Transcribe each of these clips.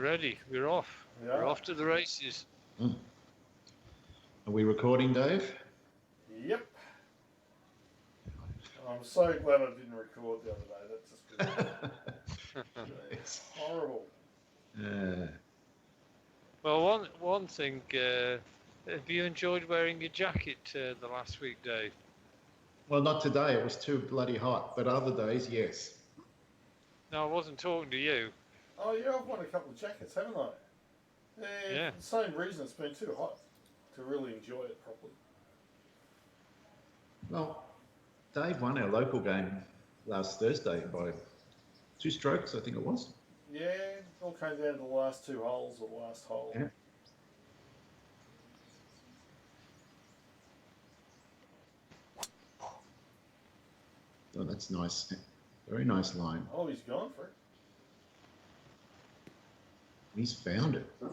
we're ready. We're off. Yeah. We're off to the races. Are we recording, Dave? Yep. I'm so glad I didn't record the other day. That's just been it's horrible. Well, one thing. Have you enjoyed wearing your jacket the last week, Dave? Well, not today. It was too bloody hot. But other days, yes. No, I wasn't talking to you. Oh yeah, I've won a couple of jackets, haven't I? Yeah. For the same reason, it's been too hot to really enjoy it properly. Well, Dave won our local game last Thursday by 2 strokes, I think it was. Yeah, it all came down to the last 2 holes or the last hole. Yeah. Oh, that's nice. Very nice line. Oh, he's gone for it. He's found it. A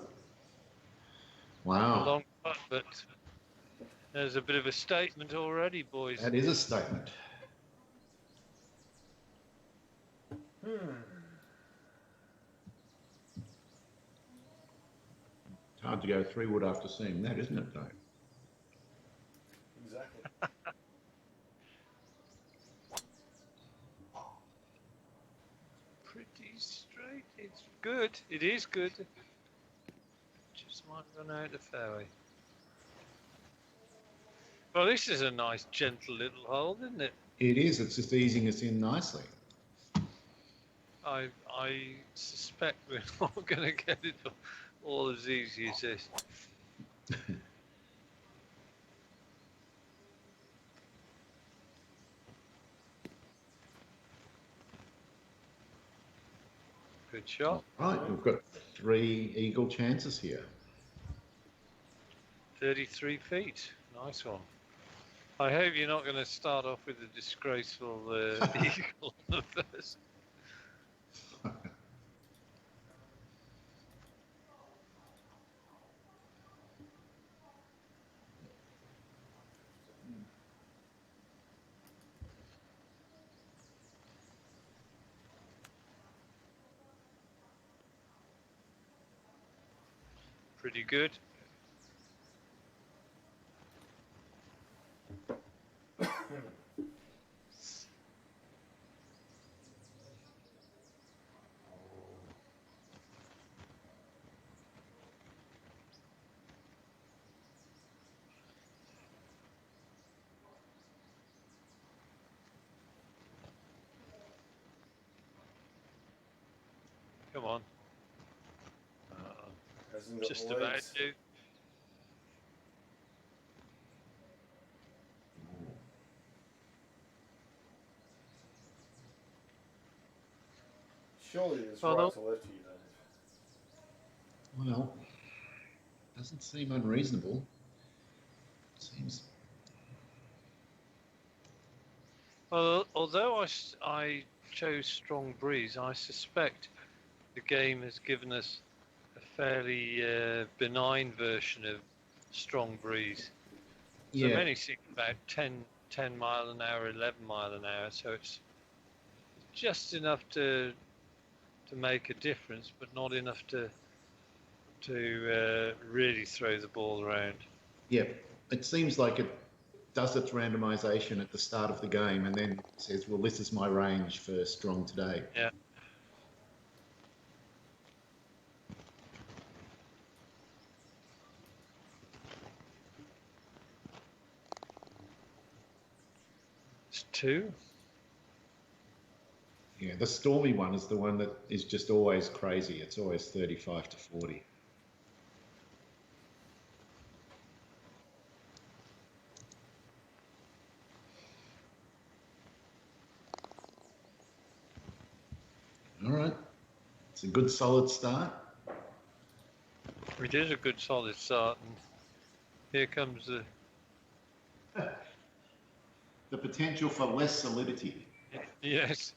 Wow. long putt, but there's a bit of a statement already, boys. That is a statement. It's hard to go 3-wood after seeing that, isn't it, Dave? Exactly. Pretty straight. It's good. It is good. Just might run out the fairway. Well, this is a nice, gentle little hole, isn't it? It is. It's just easing us in nicely. I suspect we're not going to get it all as easy as this. Good shot. Right, we've got 3 eagle chances here. 33 feet. Nice one. I hope you're not going to start off with a disgraceful eagle on the first. Pretty good. Come on. Hasn't got Just the about legs. to. Surely it's Oh, right no. to left here, Dave. Well, doesn't seem unreasonable. Seems. Well, although I chose strong breeze, I suspect the game has given us a fairly benign version of strong breeze. So I'm only seeing about 10 mile an hour, 11 mile an hour, so it's just enough to make a difference, but not enough to really throw the ball around. Yeah, it seems like it does its randomisation at the start of the game and then says, well, this is my range for strong today. Yeah. It's 2. Yeah, the stormy one is the one that is just always crazy. It's always 35 to 40. All right. It's a good solid start. It is a good solid start, and here comes The potential for less solidity. yes.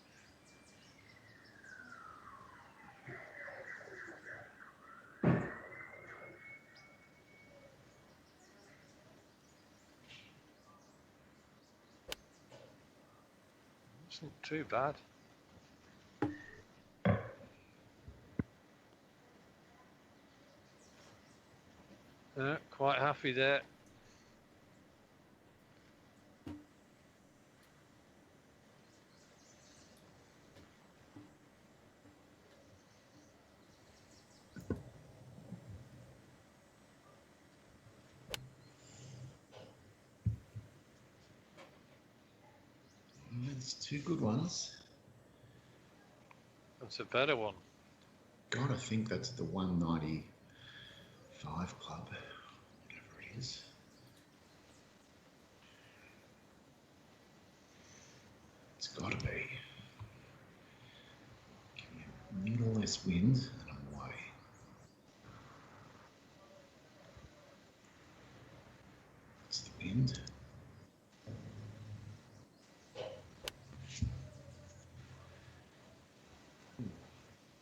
Isn't too bad. coffee there. There's two good ones. That's a better one. God, I think that's the 195 club, whatever it is. It's got to be. Give me a little less wind and I'm away. It's the wind.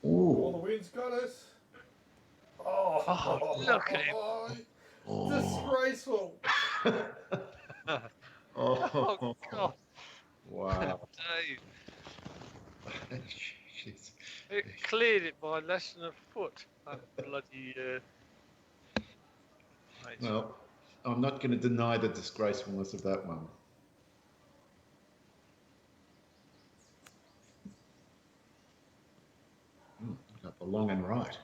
All the Oh, wind's got us. Oh, Oh, look at him. oh, Disgraceful. Oh, God. Wow. Dave, Shit. it cleared it by less than a foot. That bloody... mate. Well, I'm not going to deny the disgracefulness of that one. Got the long and right.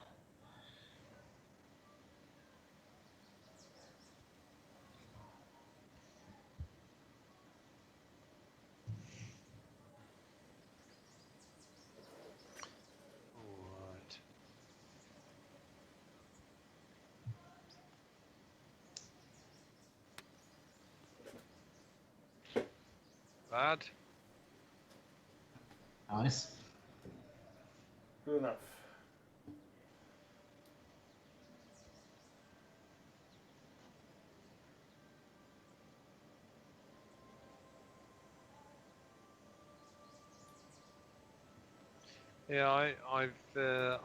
Alright. Bad. Nice. Good enough. Yeah, I haven't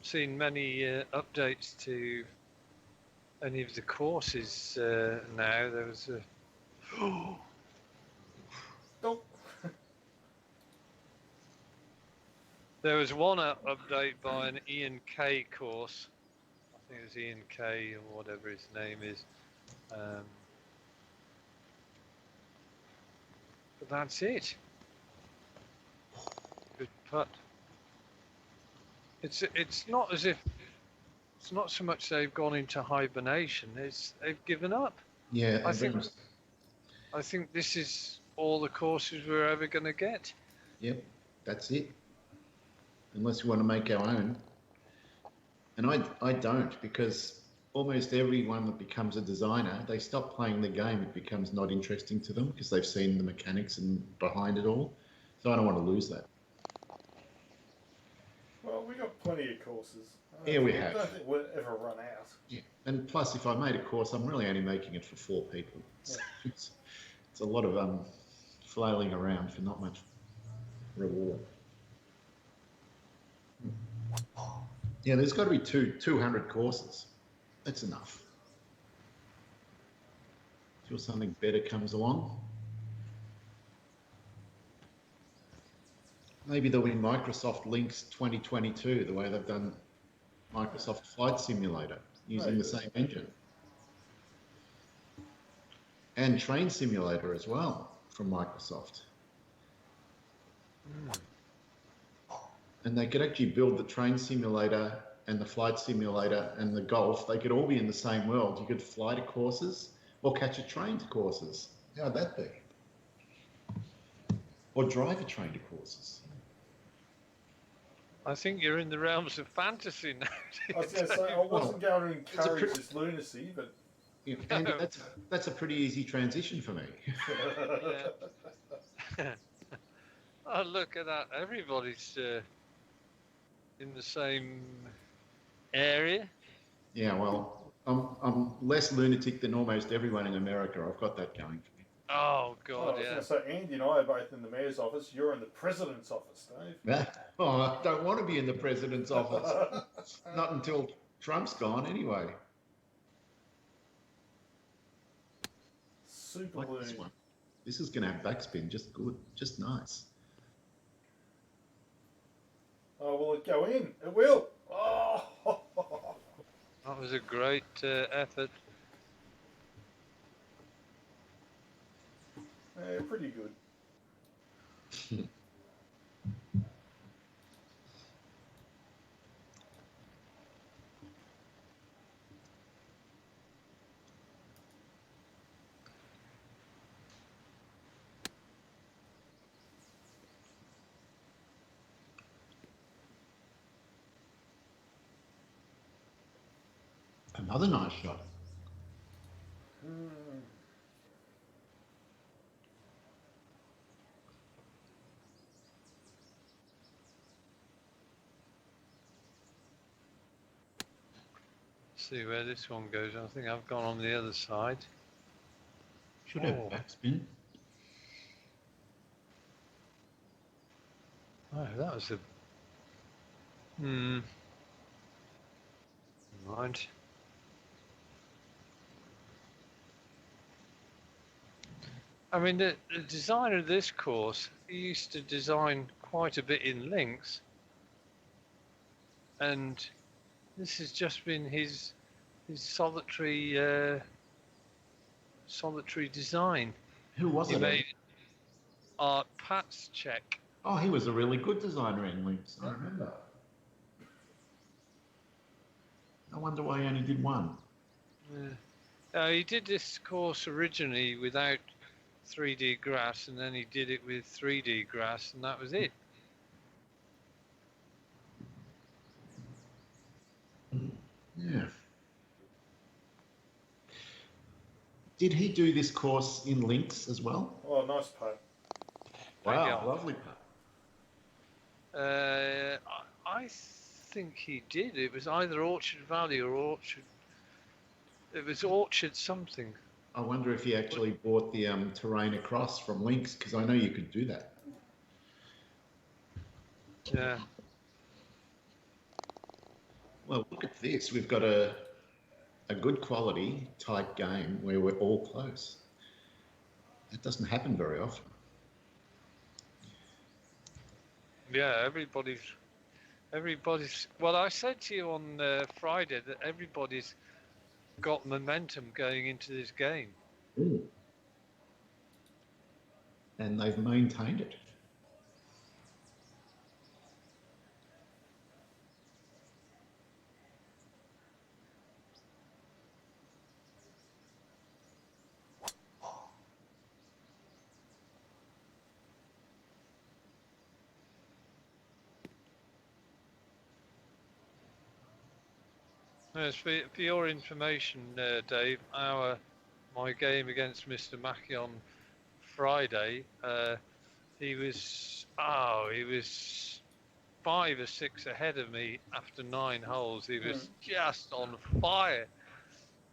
seen many updates to any of the courses now. There was a... Nope. There was one update by an Ian K course. I think it was Ian K or whatever his name is. But that's it. Good putt. It's not as if it's not so much they've gone into hibernation. It's they've given up. Yeah, I think this is all the courses we're ever going to get. Yep, that's it. Unless we want to make our own. And I don't, because almost everyone that becomes a designer, they stop playing the game. It becomes not interesting to them because they've seen the mechanics and behind it all. So I don't want to lose that. Well, we got plenty of courses. Yeah, we I have. don't think we'll ever run out. Yeah, and plus, if I made a course, I'm really only making it for 4 people. Yeah. It's a lot of flailing around for not much reward. Yeah, there's got to be 200 courses. That's enough. Until something better comes along. Maybe there'll be Microsoft Lynx 2022, the way they've done Microsoft Flight Simulator using the same engine. And Train Simulator as well from Microsoft. And they could actually build the train simulator and the flight simulator and the golf. They could all be in the same world. You could fly to courses or catch a train to courses. How would that be? Or drive a train to courses. I think you're in the realms of fantasy now. I was going to say, I wasn't going to encourage this lunacy, but... Yeah, and that's a pretty easy transition for me. Oh, look at that. Everybody's in the same area. Yeah, well, I'm less lunatic than almost everyone in America. I've got that going for me. Oh, God, I was yeah. going to say, Andy and I are both in the mayor's office. You're in the president's office, Dave. Oh, I don't want to be in the president's office. Not until Trump's gone, anyway. Super Like this loon. one. This is going to have backspin, just good, just nice. Oh, will it go in? It will. Oh, That was a great effort. Pretty good. Another nice shot. See where this one goes. I think I've gone on the other side. Should have Oh. backspin. Oh, that was a. Mind. I mean, the designer of this course, he used to design quite a bit in links, and this has just been his solitary design. Who was He it? made Art Patschek. Oh, he was a really good designer in Links. I remember. I wonder why he only did one. He did this course originally without 3D grass, and then he did it with 3D grass, and that was it. Yeah. Did he do this course in Links as well? Oh, nice putt. Wow, lovely putt. I think he did. It was either Orchard Valley or Orchard. It was Orchard something. I wonder if he actually bought the terrain across from Links, because I know you could do that. Yeah. Well, look at this. We've got a good quality, tight game where we're all close. That doesn't happen very often. Yeah, everybody's. Well, I said to you on Friday that everybody's got momentum going into this game. Ooh. And they've maintained it. Yes, for your information, Dave, my game against Mr. Mackey on Friday, he was 5 or 6 ahead of me after 9 holes. He was just on fire,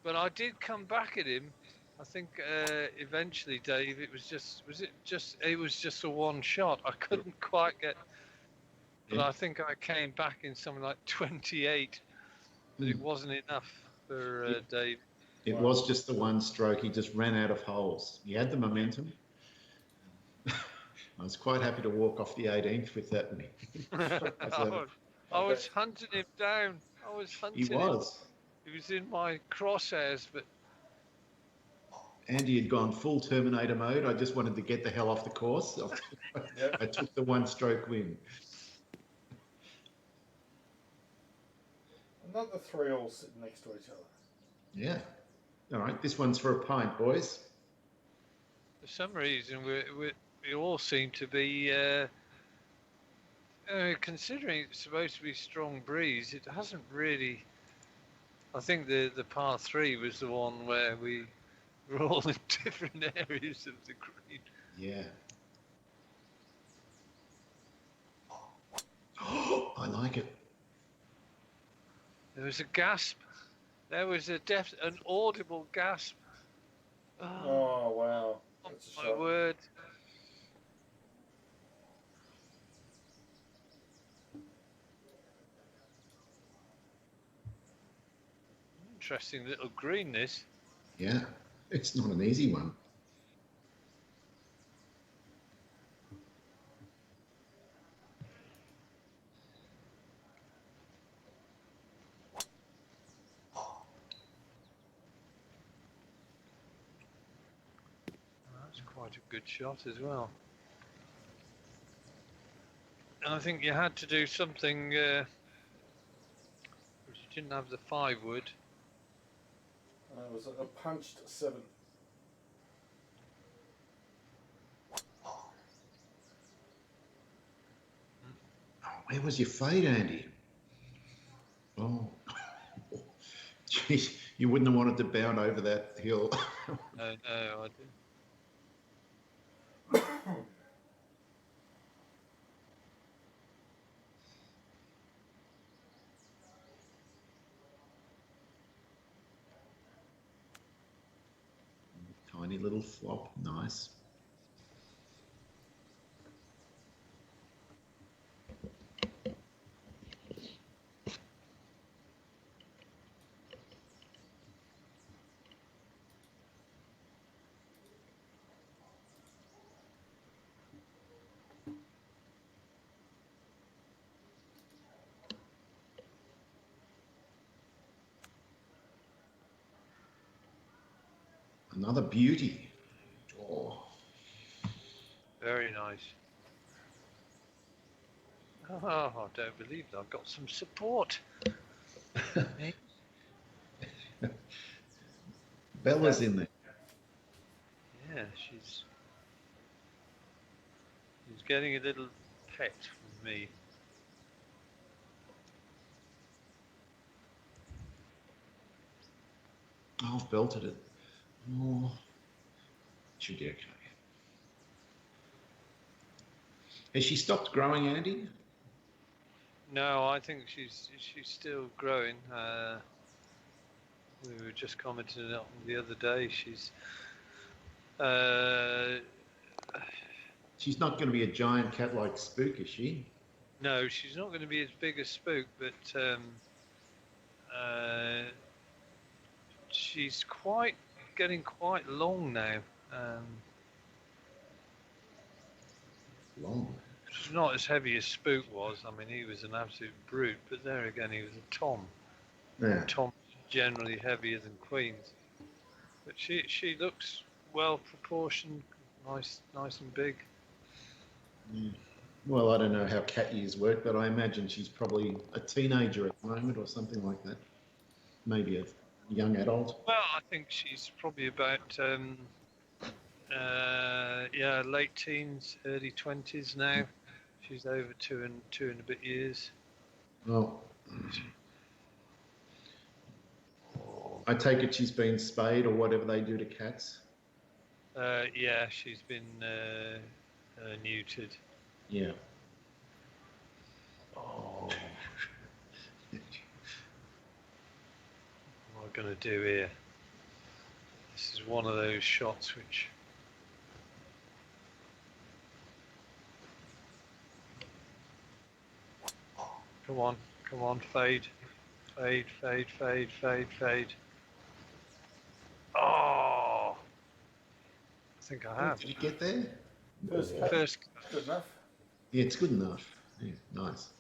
but I did come back at him. I think eventually, Dave, it was just a one shot. I couldn't quite get, but I think I came back in something like 28. But it wasn't enough for Dave. It was just the one stroke. He just ran out of holes. He had the momentum. I was quite happy to walk off the 18th with that. I was hunting him down. He was. He was in my crosshairs, but Andy had gone full Terminator mode. I just wanted to get the hell off the course. I took the one stroke win. Another 3 all sitting next to each other. Yeah. All right, this one's for a pint, boys. for some reason we all seem to be, considering it's supposed to be strong breeze, it hasn't really. I think the par 3 was the one where we were all in different areas of the green. Yeah. Oh, I like it. There was a gasp. There was an audible gasp. Oh, wow. That's a My shot. word. Interesting little green, this. Yeah, it's not an easy one. It's quite a good shot as well. And I think you had to do something, because you didn't have the 5 wood. It was a punched 7. Where was your fade, Andy? Oh, jeez, you wouldn't have wanted to bound over that hill. No, I didn't. Tiny little flop, nice. Another beauty. Oh. Very nice. Oh, I don't believe that. I've got some support. Bella's in there. Yeah, she's getting a little pet from me. Oh, I've belted it. Oh, should be okay. Has she stopped growing, Andy? No, I think she's still growing. We were just commenting on the other day. She's She's not going to be a giant cat-like spook, is she? no, she's not going to be as big as Spook, but she's getting quite long now. Long. She's not as heavy as Spook was. I mean, he was an absolute brute, but there again, he was a Tom. Yeah. Tom's generally heavier than Queens, but she looks well proportioned, nice and big. Yeah. Well, I don't know how cat years work, but I imagine she's probably a teenager at the moment or something like that. Maybe a young adult. Well, I think she's probably about late teens, early 20s now. She's over two and a bit years. Well, I take it she's been spayed or whatever they do to cats. Yeah, she's been neutered. Yeah. Oh. What am I going to do here? This is one of those shots which... Come on, fade. Fade. Oh! I think I have. Did you get there? First. Good enough. Yeah, it's good enough. Yeah, nice.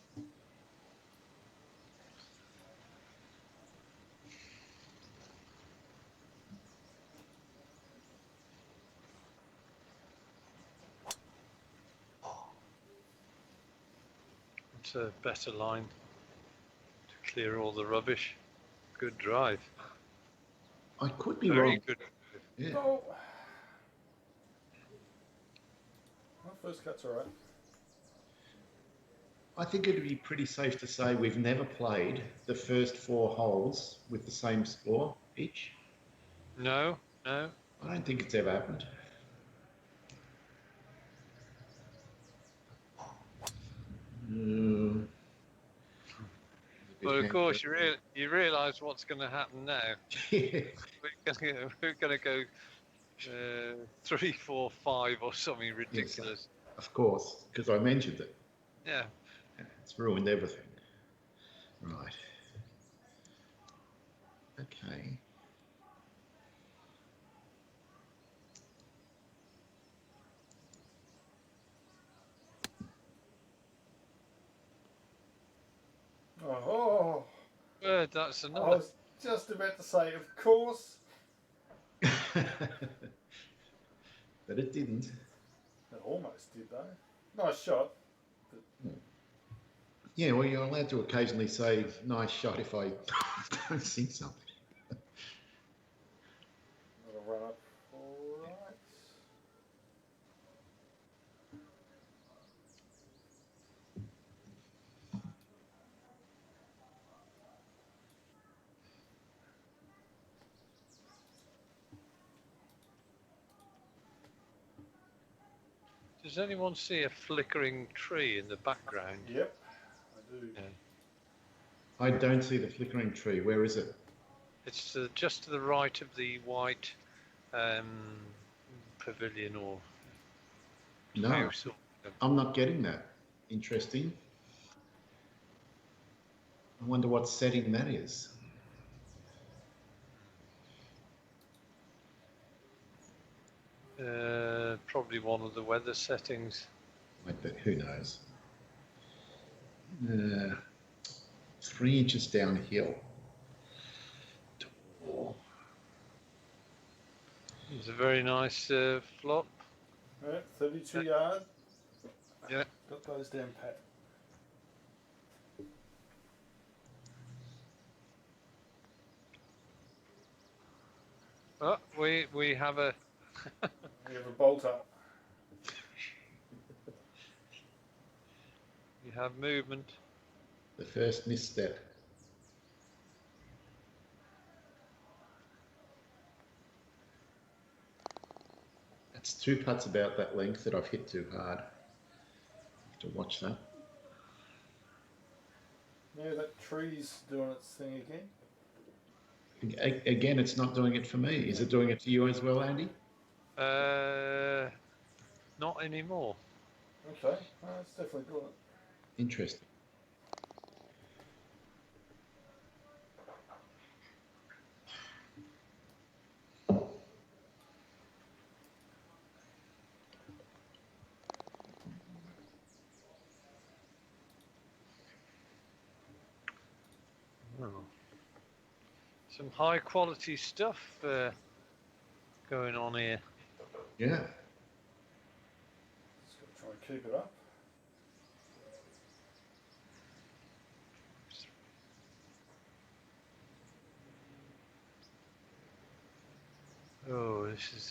It's a better line to clear all the rubbish. Good drive. I could be Very wrong. good. Yeah. Oh. My first cut's alright. I think it'd be pretty safe to say we've never played the first 4 holes with the same score each. No. I don't think it's ever happened. But of course, you realise what's going to happen now. Yeah. We're going to go 3, 4, 5 or something ridiculous. Of course, because I mentioned it. Yeah. It's ruined everything. Right. Okay. Oh. Well, that's I another. was just about to say, of course. but it didn't. It almost did though. Nice shot. Yeah, well, you're allowed to occasionally say "nice shot" if I don't sink something. Another run up for right. Does anyone see a flickering tree in the background? Yep, I do. Yeah. I don't see the flickering tree. Where is it? It's just to the right of the white pavilion or No, house. Or, I'm not getting that. Interesting. I wonder what setting that is. probably one of the weather settings. But who knows? 3 inches downhill. It's a very nice flop. Right, 32 yard. Yeah. Got those down pat. Oh, we have a We have a bolt up. you have movement. The first misstep. That's 2 putts about that length that I've hit too hard. Have to watch that. Yeah, that tree's doing its thing again. Again, it's not doing it for me. Is it doing it to you as well, Andy? Not anymore. Okay, it's definitely doing it. Interesting. Oh. Some high quality stuff going on here. Yeah. Just got to try and keep it up. Oh, this is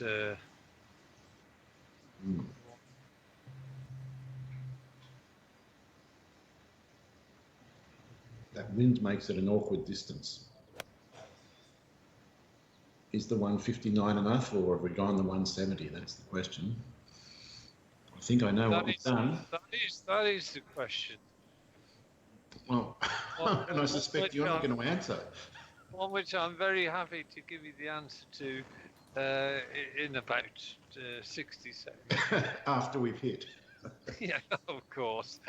That wind makes it an awkward distance. Is the 159 enough, or have we gone the 170? That's the question. I think I know what we've done. That is the question. Well, and I suspect you're not going to answer. One which I'm very happy to give you the answer to in about 60 seconds. After we've hit. Yeah, of course.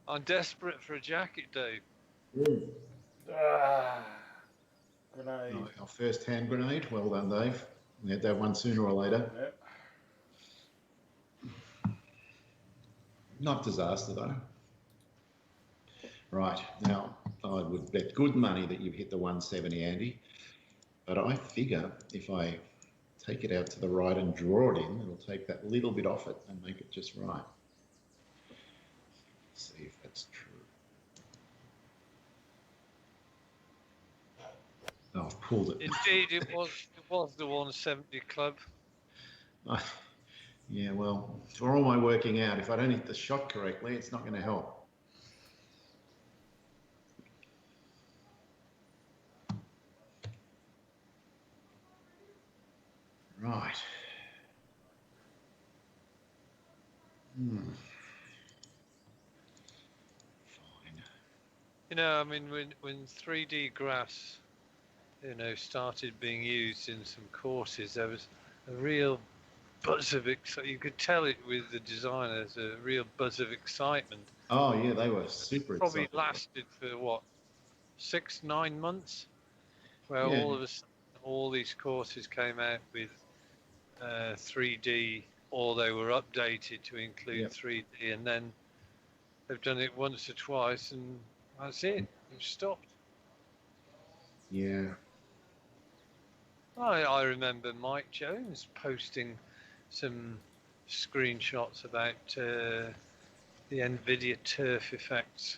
I'm desperate for a jacket, Dave. Grenade. Oh, our first hand grenade. Well done, Dave. We had that one sooner or later. Yep. Not disaster, though. Right, now, I would bet good money that you've hit the 170, Andy. But I figure if I take it out to the right and draw it in, it'll take that little bit off it and make it just right. Let's see if that's true. Oh, I've pulled it. Indeed, it was the 170 club. Yeah, well, for all my working out, if I don't hit the shot correctly, it's not going to help. Right. Fine. You know, I mean, when 3D grass, started being used in some courses, there was a real buzz of excitement. You could tell it with the designers, a real buzz of excitement. Oh yeah, they were super excited. Probably lasted for what, 6-9 months, where Yeah. all of a sudden, all these courses came out with 3D, or they were updated to include 3D, and then they've done it once or twice, and that's it. They've stopped. Yeah. I remember Mike Jones posting some screenshots about the NVIDIA turf effect.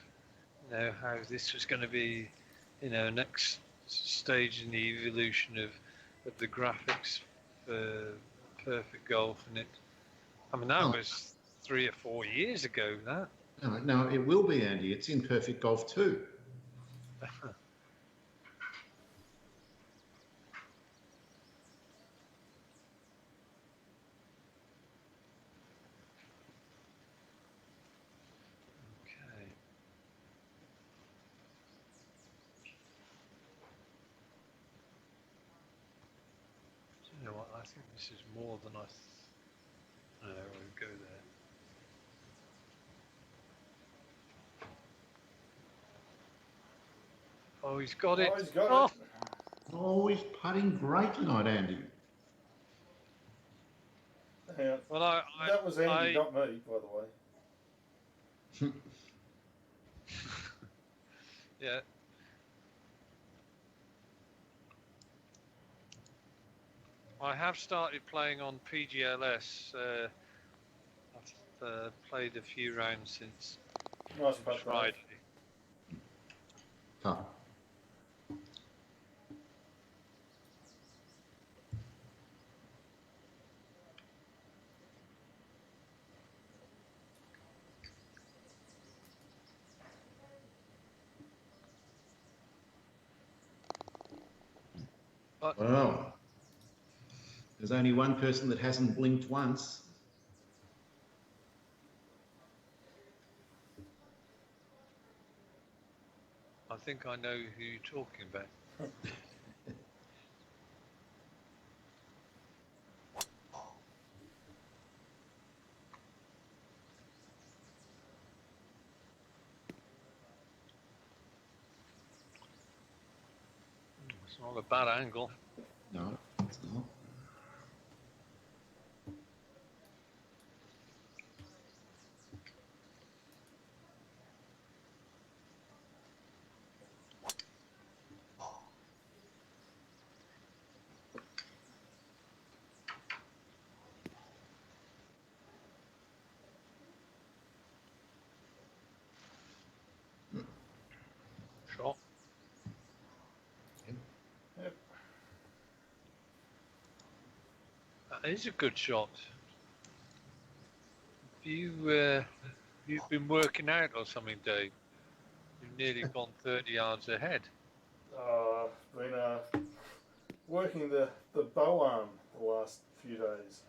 You know, how this was going to be, you know, next stage in the evolution of the graphics for Perfect Golf, and I mean, that was 3 or 4 years ago. That. No, it will be, Andy. It's in Perfect Golf 2. You know what? I think this is more than I. No, we'll go there. Oh, he's got it. Oh, he's got it. Oh, he's putting great tonight, Andy. Yeah. Well, That was Andy, not me, by the way. Yeah. I have started playing on PGLS. I've played a few rounds since Nice putt, Friday. Tough. Well, there's only one person that hasn't blinked once. I think I know who you're talking about. It's not a bad angle. No, it's not. Shot. Yep. That is a good shot. You've been working out or something, Dave? You've nearly gone 30 yards ahead. Been working the bow arm the last few days.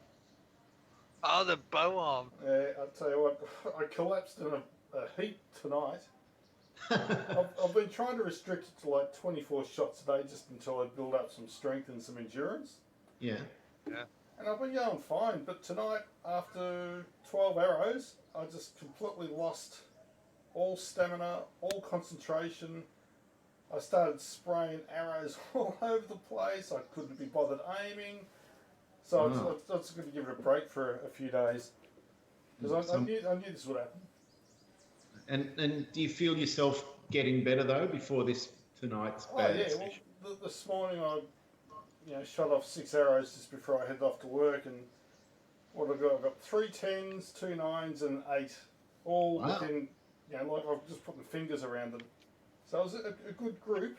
Oh, the bow arm. Yeah, I'll tell you what, I collapsed in a heap tonight. I've been trying to restrict it to like 24 shots a day just until I build up some strength and some endurance. Yeah. Yeah. And I've been going fine, but tonight, after 12 arrows, I just completely lost all stamina, all concentration. I started spraying arrows all over the place. I couldn't be bothered aiming. So I was going to give it a break for a few days. Because I knew this would happen. And do you feel yourself getting better, though, before tonight's bad session? Well, this morning I shot off 6 arrows just before I headed off to work, and what I've got 3 10s, 2 9s, and 8, all within, like I've just put my fingers around them. So it was a good group.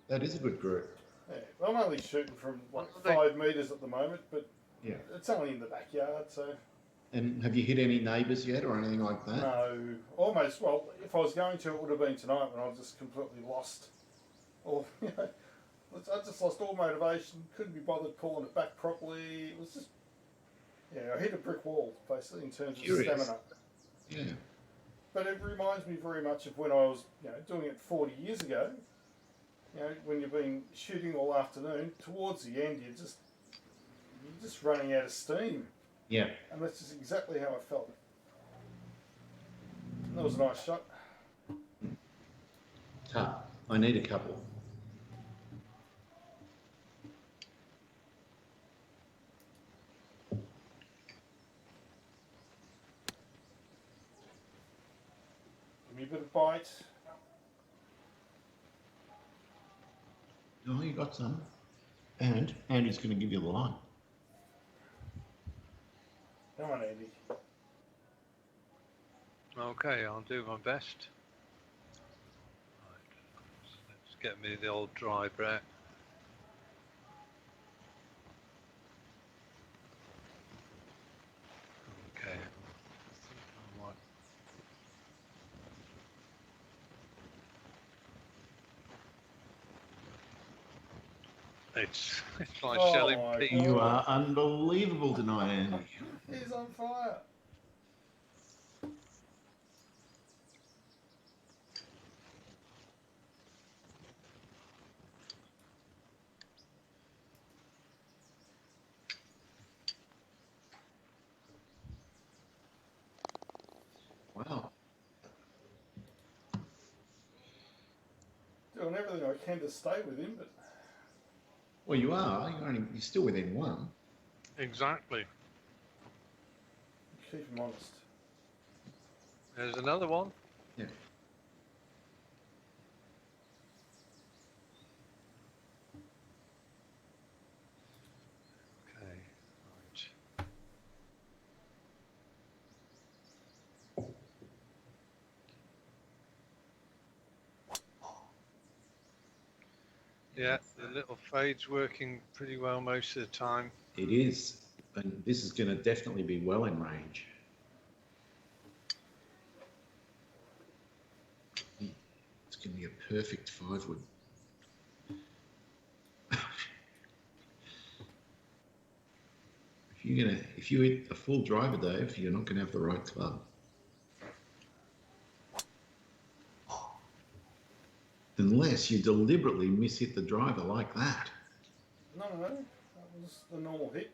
That is a good group. Yeah, I'm only shooting from 5 metres at the moment, but yeah, it's only in the backyard, so. And have you hit any neighbours yet or anything like that? No, almost. Well, if I was going to, it would have been tonight when I just completely lost. I just lost all motivation. Couldn't be bothered pulling it back properly. It was just, I hit a brick wall basically in terms of stamina. Yeah. But it reminds me very much of when I was, doing it 40 years ago. When you've been shooting all afternoon, towards the end you're just running out of steam. Yeah. And that's just exactly how I felt. That was a nice shot. Tough. I need a couple. Give me a bit of bite. Oh, you got some. And Andy's going to give you the line. Come on, Andy. Okay, I'll do my best. Right. Let's get me the old driver out. Okay. I might- It's like Oh shelling my peas. God. You are unbelievable tonight, Andy. He's on fire. Wow. Doing everything I can to stay with him, but Well, you are. You're still within one. Exactly. keep him honest. There's another one. Yeah. Okay. Right. Yeah, the little fade's working pretty well most of the time. It is. And this is going to definitely be well in range. It's going to be a perfect 5-wood. If you hit a full driver, Dave, you're not going to have the right club. Unless you deliberately miss-hit the driver like that. No, that was the normal hit.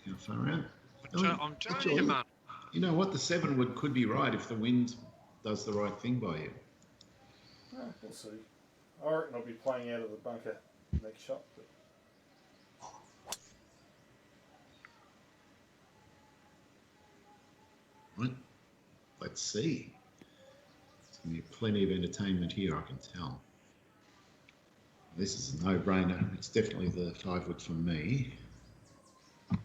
How far out? I'm telling you, man. You know what? The 7-wood could be right if the wind does the right thing by you. We'll see. I reckon I'll be playing out of the bunker next shot. But Right? Let's see. There's going to be plenty of entertainment here, I can tell. This is a no-brainer. It's definitely the 5-wood for me. And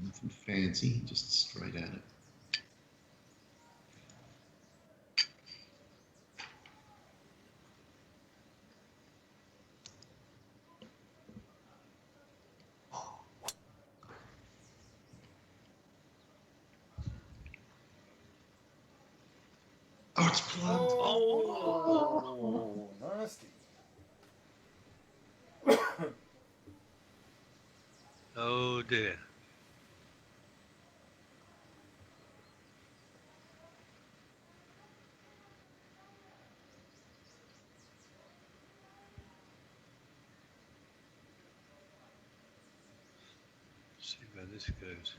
nothing fancy, just straight at it. Oh, it's plugged. oh, nasty. Oh dear. See where this goes.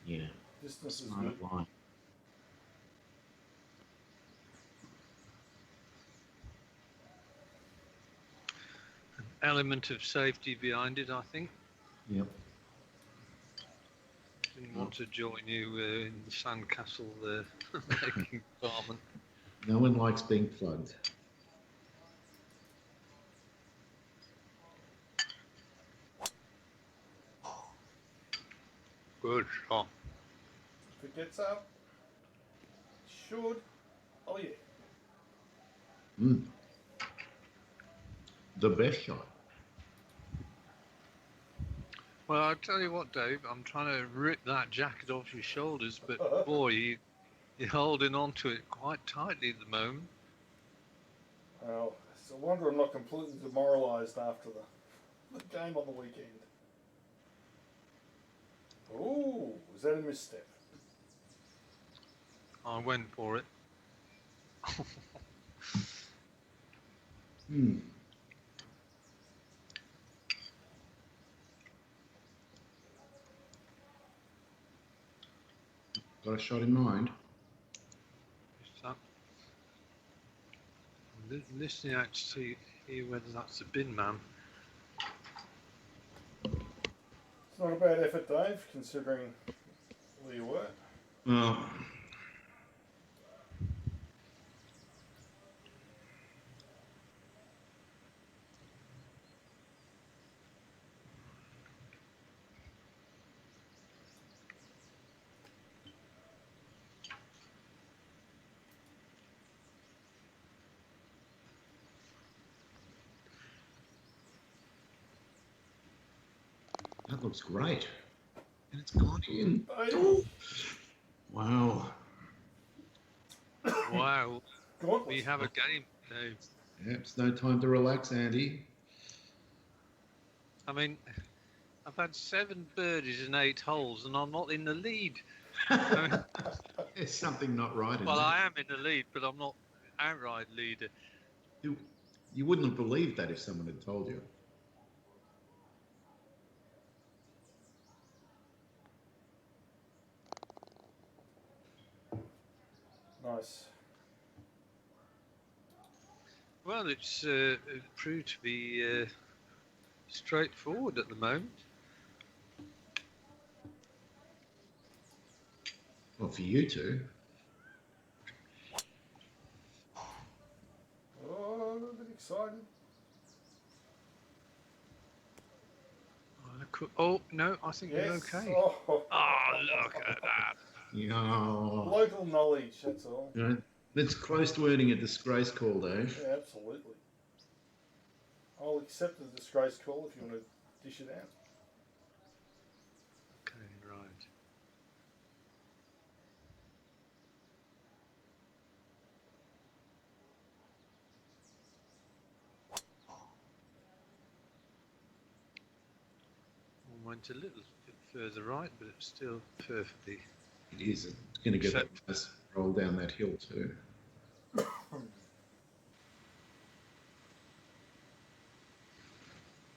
Yeah, Distance is smart good. line. Element of safety behind it, I think. Yep. Didn't want to join you in the sandcastle making department. No one likes being plugged. Good shot. If it gets up, it should. Oh yeah. Mm. The best shot. Well, I'll tell you what, Dave, I'm trying to rip that jacket off your shoulders, but boy, you're holding on to it quite tightly at the moment. Well, it's a wonder I'm not completely demoralised after the game on the weekend. Oh, is that a misstep? I went for it. Hmm. Got a shot in mind. Just that. Listening out to see whether that's the bin man. not a bad effort, Dave, considering where you were. Well, that looks great. And it's gone in. Dave, Wow. Wow, Gauntlet. we have a game now. Yeah, it's no time to relax, Andy. I mean, I've had 7 birdies and 8 holes, and I'm not in the lead. There's something not right in Well, there. I am in the lead, but I'm not outright leader. You wouldn't have believed that if someone had told you. Nice. Well, it's proved to be straightforward at the moment. Well, for you two. Oh, I'm a bit excited. Oh, no, I think you're Yes. okay. Oh, Look at that. Yeah. Local knowledge, that's all. You know, that's close to earning a disgrace call, Dave. Yeah, absolutely. I'll accept the disgrace call if you want to dish it out. Okay, right. Went a little bit further right, but it's still perfectly. It is. It's going to get a Except- nice roll down that hill too.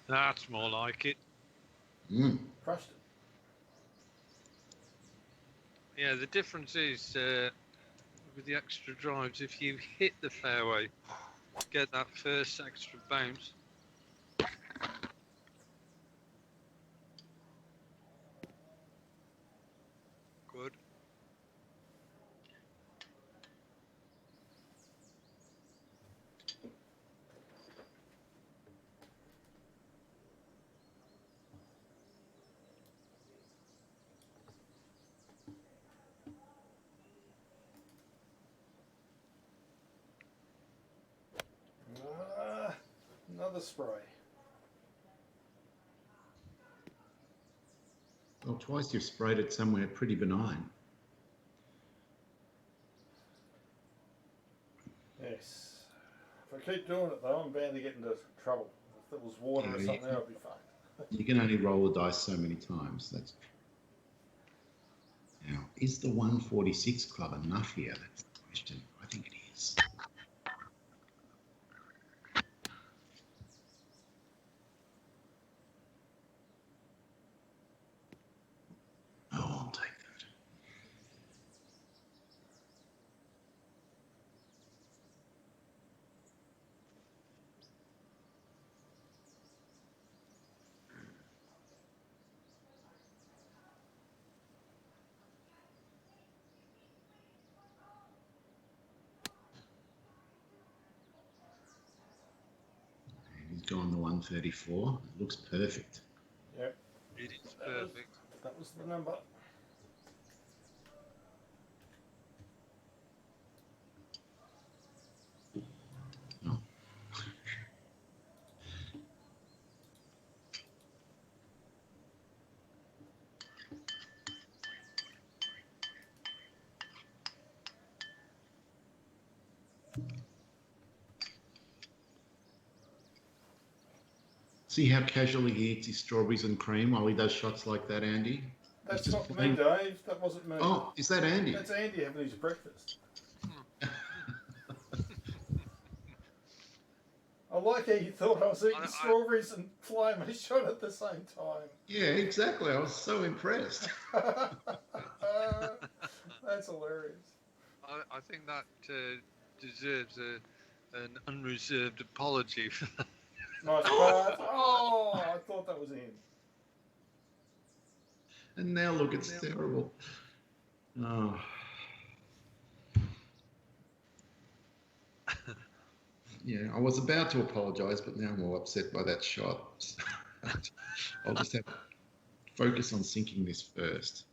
That's more like it. Mm. Crushed it. Yeah, the difference is with the extra drives, if you hit the fairway, get that first extra bounce. Good. Another spray. Well, twice you've sprayed it somewhere pretty benign. Yes. If I keep doing it though, I'm bound to get into trouble. If it was water or Yeah, something, I'd be fucked. You can only roll the dice so many times. That's now. Is the 146 club enough here? That's the question. I think it is. Oh, I'll take that. And he's gone the 134. It looks perfect. Yep. It is perfect. That was the number. Oh. See how casually he eats his strawberries and cream while he does shots like that, Andy? That's just not me, plain- Dave. That wasn't me. Oh, is that Andy? That's Andy having his breakfast. I like how you thought I was eating strawberries and flying my shot at the same time. Yeah, exactly. I was so impressed. That's hilarious. I think that deserves an unreserved apology for that. Nice part. Oh, I thought that was in. And now look, it's terrible. Oh. Yeah, I was about to apologise, but now I'm all upset by that shot. I'll just have to focus on sinking this first.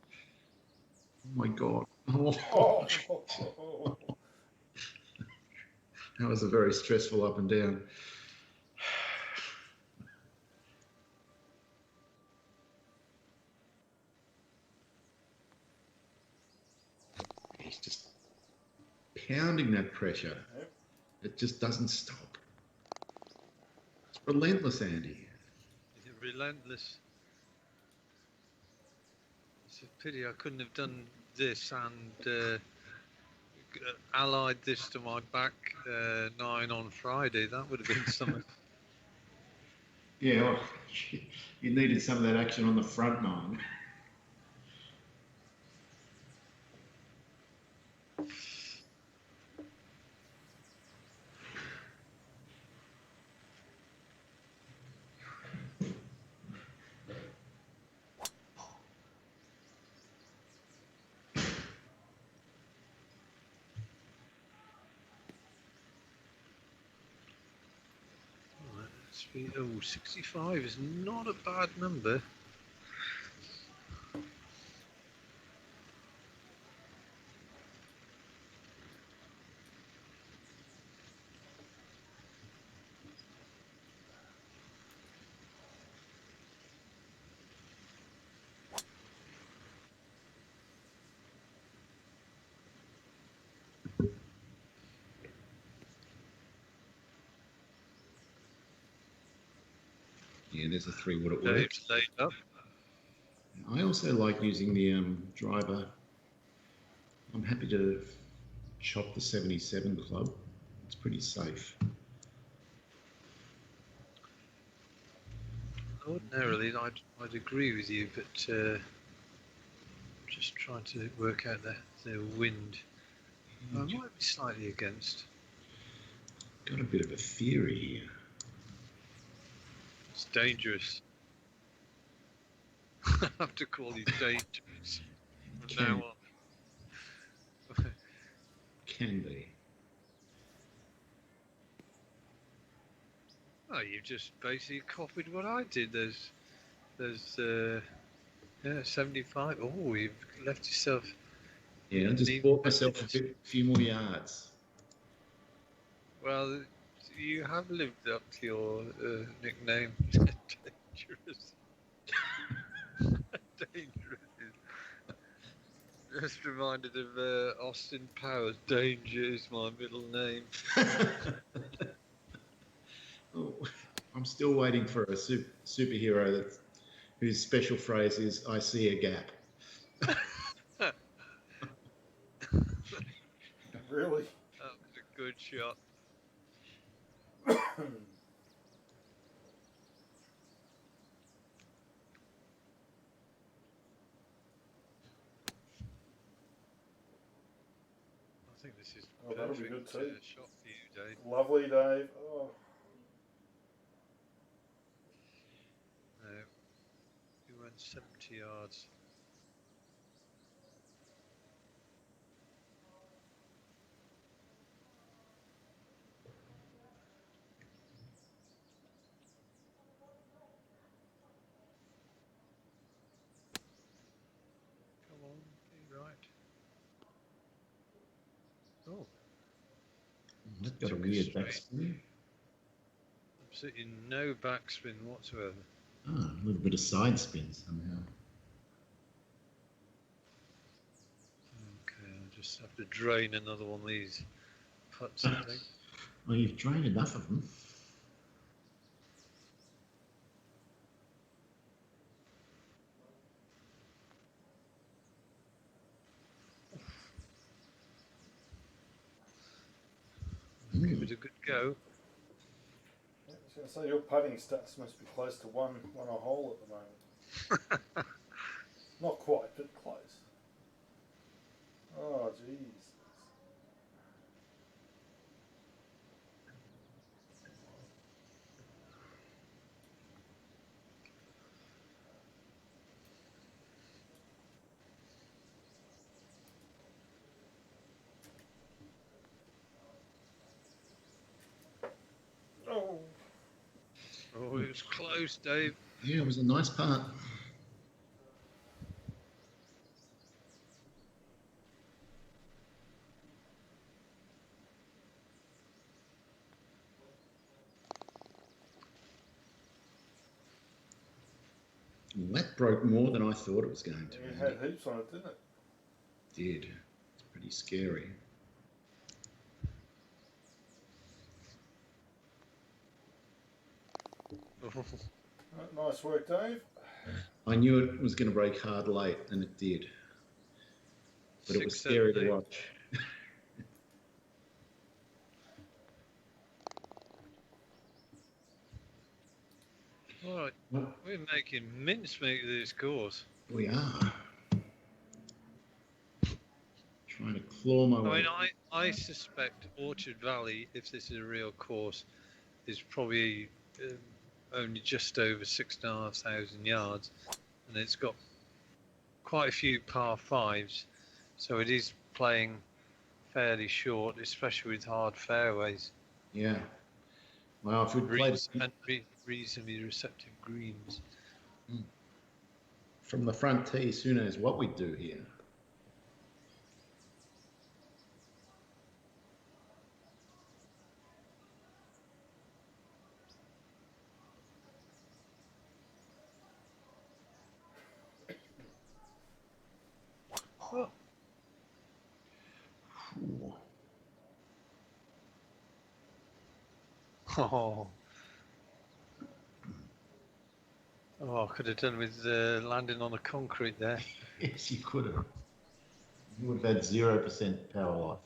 Oh my God. Oh, Oh. that was a very stressful up and down. He's just pounding that pressure. Yep. It just doesn't stop. It's relentless, Andy. Relentless. It's a pity I couldn't have done this and allied this to my back 9 on Friday. That would have been something. Yeah, well, you needed some of that action on the front nine. Oh, 65 is not a bad number. Yeah, there's a 3 wood at work. Dave's laid up. I also like using the driver. I'm happy to chop the 77 club. It's pretty safe. Ordinarily, I'd agree with you, but just trying to work out the wind. I might be slightly against. Got a bit of a theory here. It's dangerous. I have to call you dangerous from now on. Can be. Oh, you've just basically copied what I did. There's 75. Oh, you've left yourself. Yeah, I just bought myself a few more yards. Well, you have lived up to your nickname. Dangerous. Dangerous. Just reminded of Austin Powers. Danger is my middle name. Oh, I'm still waiting for a superhero whose special phrase is "I see a gap." Really? That was a good shot. I think this is Oh, that'll be perfect good too. shot for you, Dave. Lovely, Dave. Oh. You went 70 yards. Come on, be right. Oh, That's got a weird backspin. absolutely no backspin whatsoever. Ah, a little bit of side spin somehow. Okay, I'll just have to drain another one of these putts, I think. Well, you've drained enough of them. Give it a good go. I was going to say, your putting stats must be close to one a hole at the moment. Not quite, but close. Oh, jeez. was close, Dave. Yeah, it was a nice part. Well, that broke more than I thought it was going to. It had heaps on it, didn't it? Did. It's pretty scary. Nice work, Dave. I knew it was going to break hard late, and it did. But it was scary to watch. All right, we're making mincemeat of this course. We are. Trying to claw my way. I mean, I suspect Orchard Valley, if this is a real course, is probably only just over 6,500 yards, and it's got quite a few par fives, so it is playing fairly short, especially with hard fairways. Yeah. Well, if we played reasonably receptive greens. From the front tee, who knows what we'd do here. Oh. Oh, I could have done with landing on the concrete there. Yes, you could have. You would have had 0% power loss.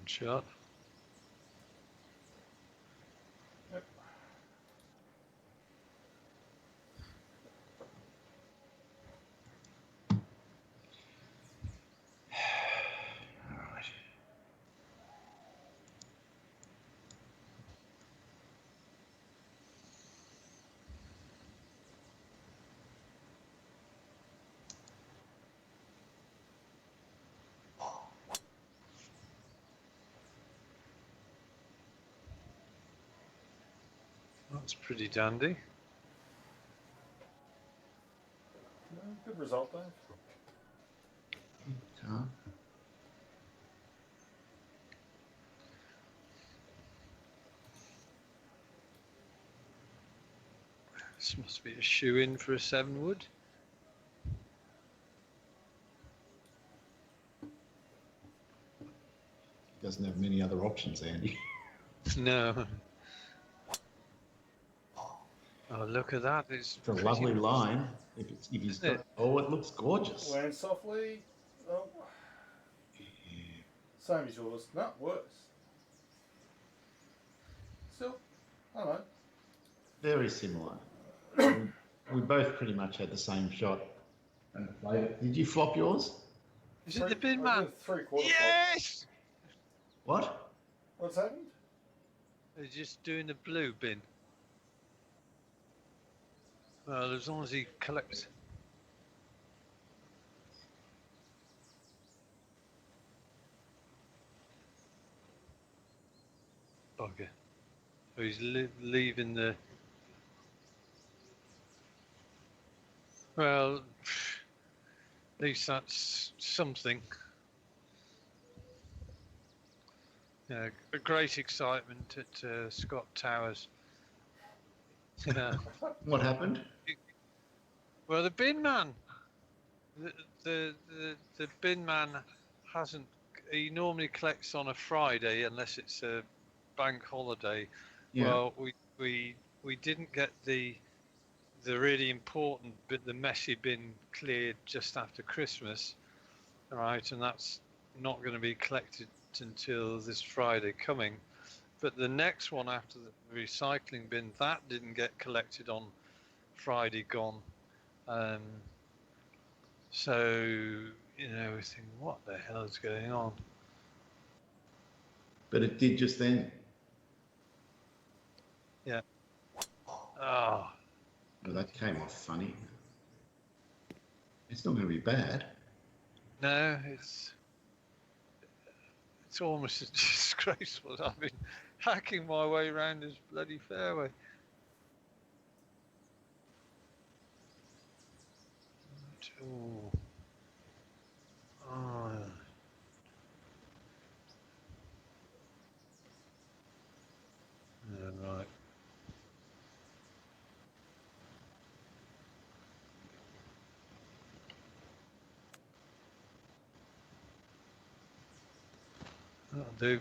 Shot. Yep. All right. That's pretty dandy. Good result, Dave. Huh? This must be a shoe-in for a 7-wood. Doesn't have many other options, Andy. No. Oh, look at that. It's a lovely line. If he's got, oh, it looks gorgeous. Land softly. Oh. Same as yours. No, worse. Still, I don't know. Very similar. We both pretty much had the same shot. Did you flop yours? Is it the bin man? 3/4 Yes! What? What's happened? They're just doing the blue bin. Well, as long as he collects. Bugger. So he's leaving the. Well, at least that's something. Yeah, a great excitement at Scott Towers. Yeah. What happened? Well, the bin man, the bin man hasn't. He normally collects on a Friday unless it's a bank holiday. Yeah. Well, we didn't get the really important bit, the messy bin, cleared just after Christmas, right? And that's not going to be collected until this Friday coming. But the next one after the recycling bin, that didn't get collected on Friday gone. So, you know, we think, what the hell is going on? but it did just then. Oh, Well, that came off funny. It's not going to be bad. no, it's almost disgraceful. I've been hacking my way around this bloody fairway. Ooh. Oh. Yeah, right. That'll do.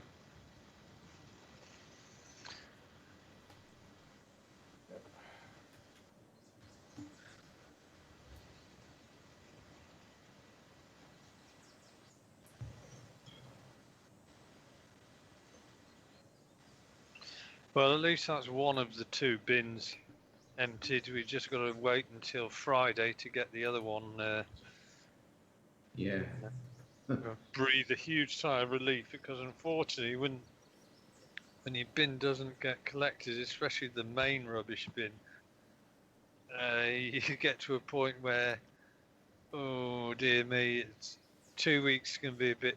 Well, at least that's one of the two bins emptied. We've just got to wait until Friday to get the other one. Yeah. Breathe a huge sigh of relief, because unfortunately, when your bin doesn't get collected, especially the main rubbish bin, you get to a point where, oh dear me, it's 2 weeks can be a bit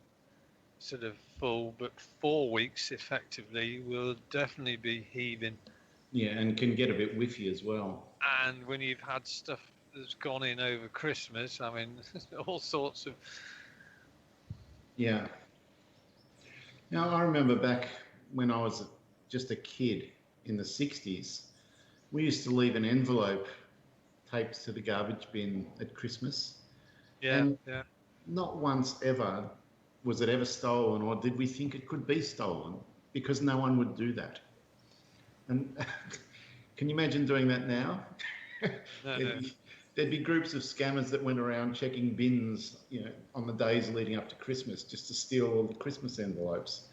sort of full, but 4 weeks effectively will definitely be heaving. Yeah, and can get a bit whiffy as well. And when you've had stuff that's gone in over Christmas, I mean, all sorts of. Yeah. Now, I remember back when I was just a kid in the 60s, we used to leave an envelope taped to the garbage bin at Christmas. Yeah, And yeah. not once ever was it ever stolen, or did we think it could be stolen, because no one would do that. And can you imagine doing that now? No, There'd be groups of scammers that went around checking bins, on the days leading up to Christmas, just to steal all the Christmas envelopes.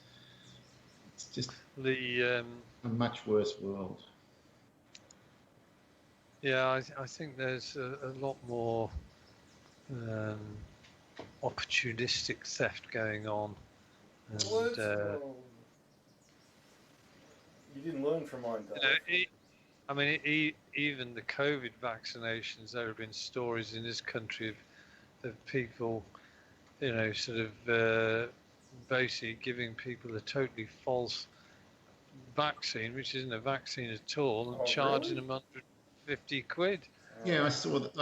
It's just the a much worse world. yeah, I think there's a lot more opportunistic theft going on. And, you didn't learn from mine, Dave. I mean, even the COVID vaccinations, there have been stories in this country of people, sort of basically giving people a totally false vaccine, which isn't a vaccine at all, and charging them 150 quid. Yeah, I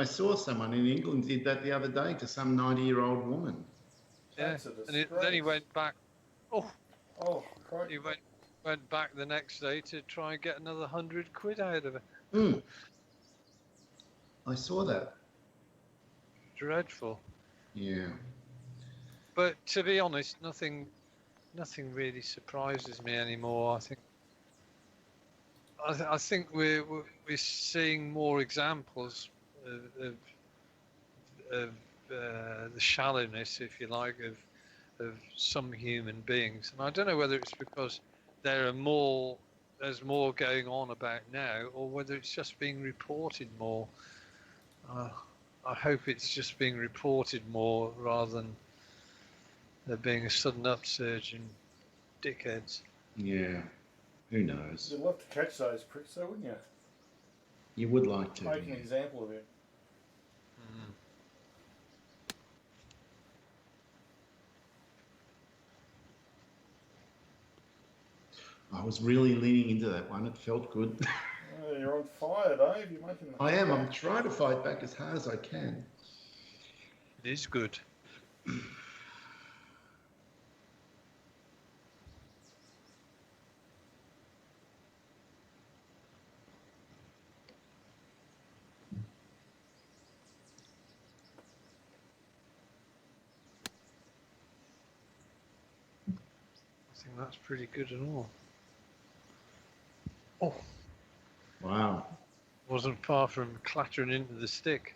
saw someone in England did that the other day to some 90-year-old woman. Yeah, That's a disgrace. and then he went back. Crikey. He went back the next day to try and get another 100 quid out of it. I saw that. Dreadful. Yeah. But to be honest, nothing really surprises me anymore. I think we're seeing more examples of the shallowness, if you like, of some human beings, and I don't know whether it's because there's more going on about now, or whether it's just being reported more. I hope it's just being reported more rather than there being a sudden upsurge in dickheads. Yeah. Who knows? You'd love to catch those pricks, though, wouldn't you? You would like to. Make an example of it. I was really leaning into that one. It felt good. You're on fire, Dave. You're making. I am. I'm trying to fight back as hard as I can. It is good. I think that's pretty good and all. Oh. Wow. Wasn't far from clattering into the stick.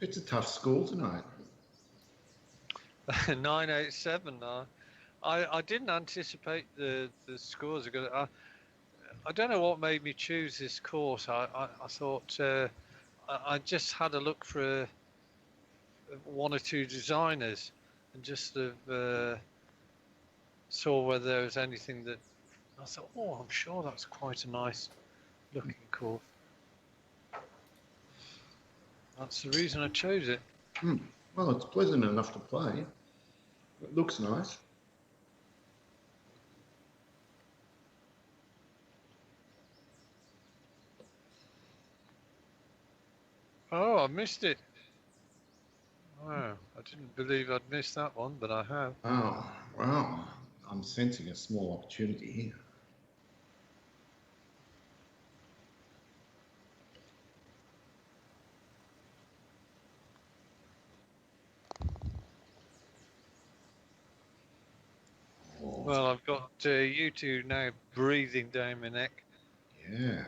It's a tough school tonight. 987. I didn't anticipate the scores are going. I don't know what made me choose this course. I thought I just had a look for one or two designers and just saw whether there was anything that I thought, oh, I'm sure that's quite a nice looking course. That's the reason I chose it. Well, it's pleasant enough to play. It looks nice. Oh, I missed it. Wow, I didn't believe I'd missed that one, but I have. Oh, wow. I'm sensing a small opportunity here. Well, I've got you two now breathing down my neck. Yeah.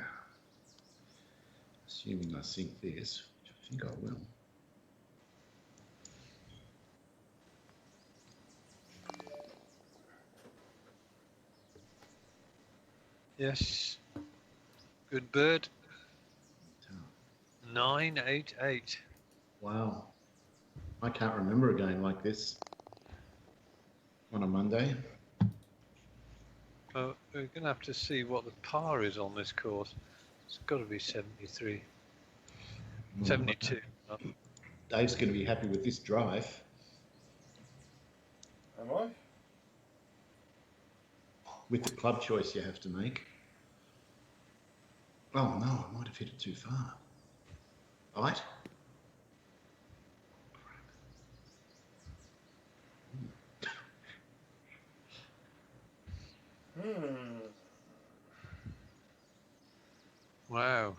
Assuming I sink this, which I think I will. Yes. Good bird. 988. Wow. I can't remember a game like this on a Monday. We're going to have to see what the par is on this course. It's got to be 73. 72. Dave's going to be happy with this drive. Am I? With the club choice you have to make. Oh no, I might have hit it too far. Right? Wow.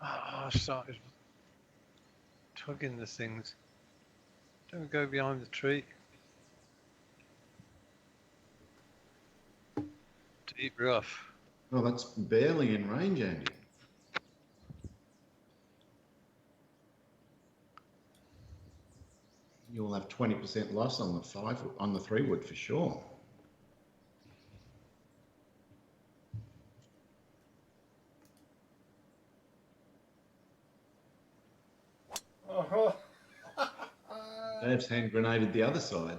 I started tugging the things. Don't go behind the tree. Deep rough. Well, that's barely in range, Andy. You'll have 20% loss on the 3-wood for sure. Oh. Dave's hand grenaded the other side.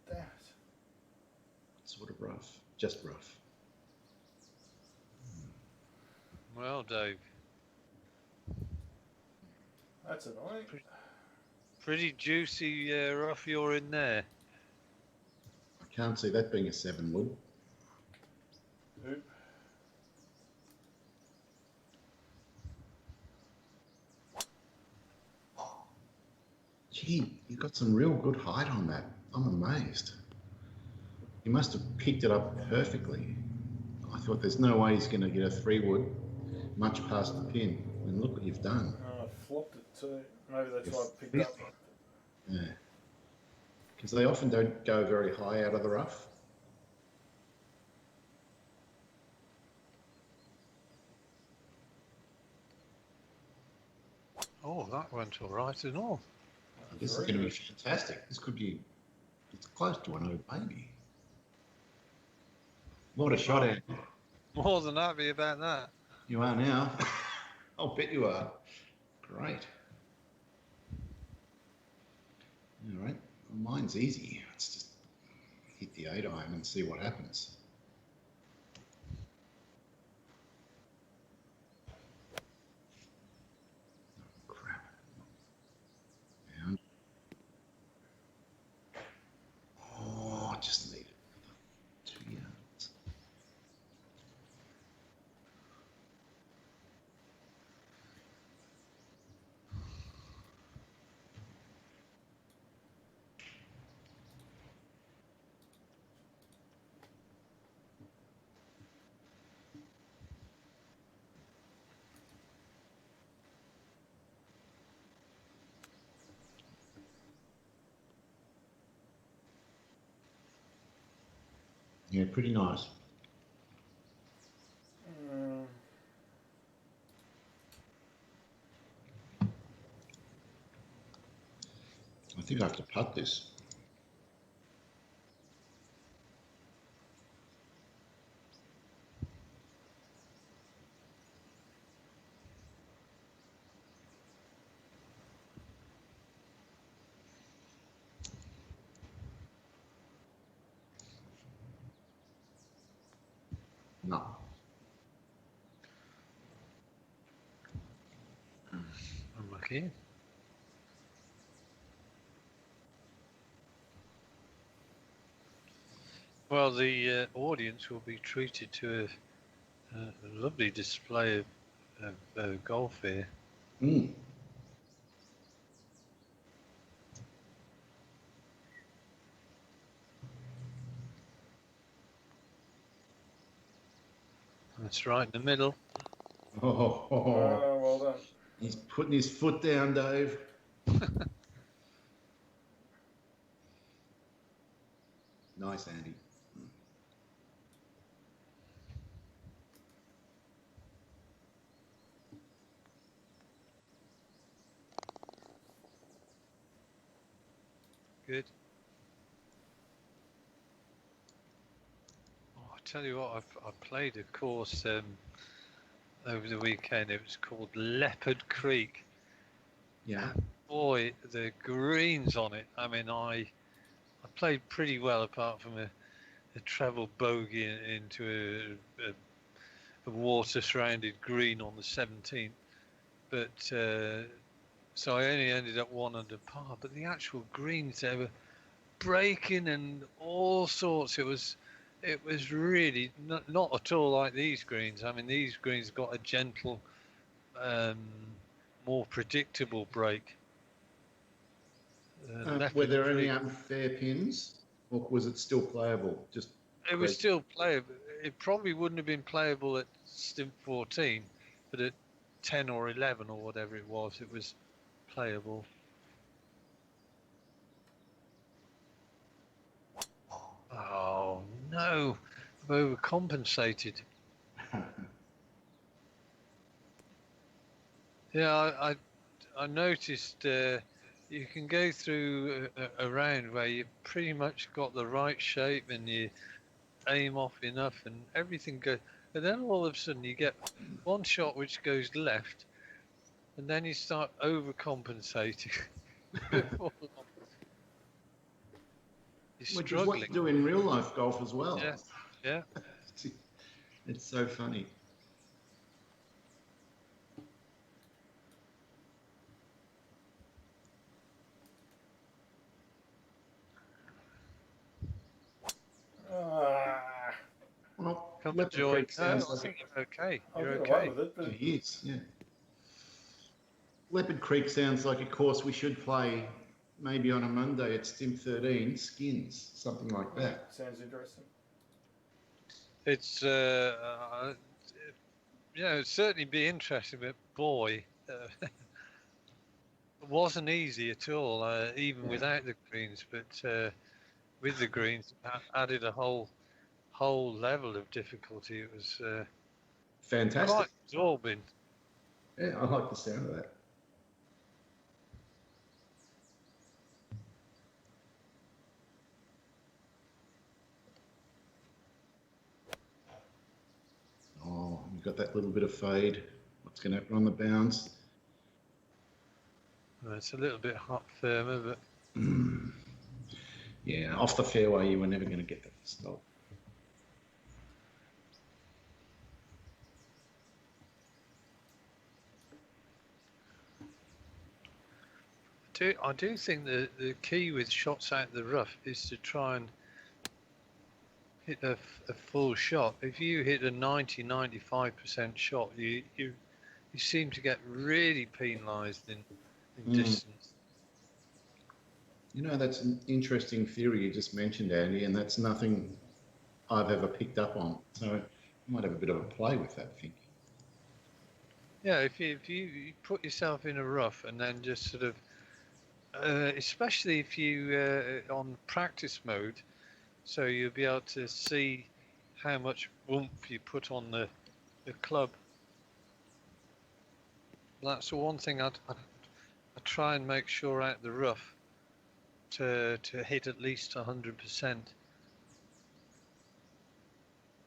Damn it. Sort of rough, just rough. Well, Dave. That's annoying. Pretty juicy rough you're in there. I can't see that being a 7-wood. Oop. Gee, you got some real good height on that. I'm amazed. He must have picked it up perfectly. I thought there's no way he's going to get a 3-wood much past the pin. And look what you've done. I flopped it too. Maybe that's why I picked up. Yeah. Because they often don't go very high out of the rough. Oh, that went all right and all. This is going to be fantastic. This could be, it's close to an O baby. What a shot, Andy. More than happy about that. You are now. I'll bet you are. Great. All right. Well, mine's easy. Let's just hit the 8-iron and see what happens. Oh, crap. Down. Oh, I just need 2 yards. Yeah, pretty nice. I think I have to putt this. No. Unlucky. Well, the audience will be treated to a lovely display of golf here. Mm. That's right in the middle. Oh, Well done. he's putting his foot down, Dave. Nice, Andy. Good. Oh, I tell you what, I played a course over the weekend. It was called Leopard Creek. Yeah. Boy, the greens on it. I mean, I played pretty well apart from a treble bogey into a water-surrounded green on the 17th. But so I only ended up 1 under par. But the actual greens, they were breaking and all sorts. It was really not at all like these greens. I mean, these greens got a gentle, more predictable break. Were there any unfair pins, or was it still playable? It was still playable. It probably wouldn't have been playable at Stimp 14, but at 10 or 11 or whatever it was playable. Oh no, I've overcompensated. Yeah, I noticed you can go through a round where you pretty much got the right shape and you aim off enough and everything goes, and then all of a sudden you get one shot which goes left, and then you start overcompensating. You're Which is what you do in real life golf as well. Yeah. It's so funny. Well, Come Leopard Joy. Creek sounds I like think you're okay. I'll You're get okay. away with it, but he is, yeah. Leopard Creek sounds like a course we should play maybe on a Monday at Stim 13, Skins, something like that. sounds interesting. It's it'd certainly be interesting, but boy, it wasn't easy at all, even without the greens. But with the greens, added a whole level of difficulty. It was Fantastic. quite absorbing. Yeah, I like the sound of that. Oh, you've got that little bit of fade. What's going to happen on the bounce? It's a little bit hot firmer, but yeah, off the fairway, you were never going to get that to stop. I do think the key with shots out the rough is to try and hit a full shot. If you hit a 90-95% shot, you seem to get really penalised in distance. You know, that's an interesting theory you just mentioned, Andy, and that's nothing I've ever picked up on. So you might have a bit of a play with that thinking. Yeah, if you put yourself in a rough and then just sort of, especially if you on practice mode, so you'll be able to see how much oomph you put on the club. That's the one thing I try and make sure out the rough to hit at least 100%.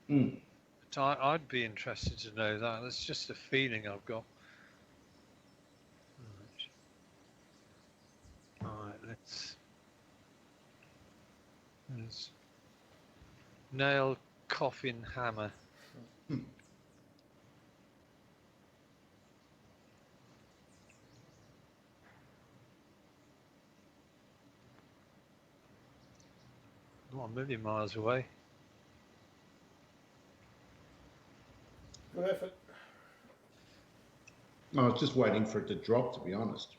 But I'd be interested to know that. That's just a feeling I've got. Alright, let's nail coffin hammer. Not a million miles away. Good effort. I was just waiting for it to drop, to be honest.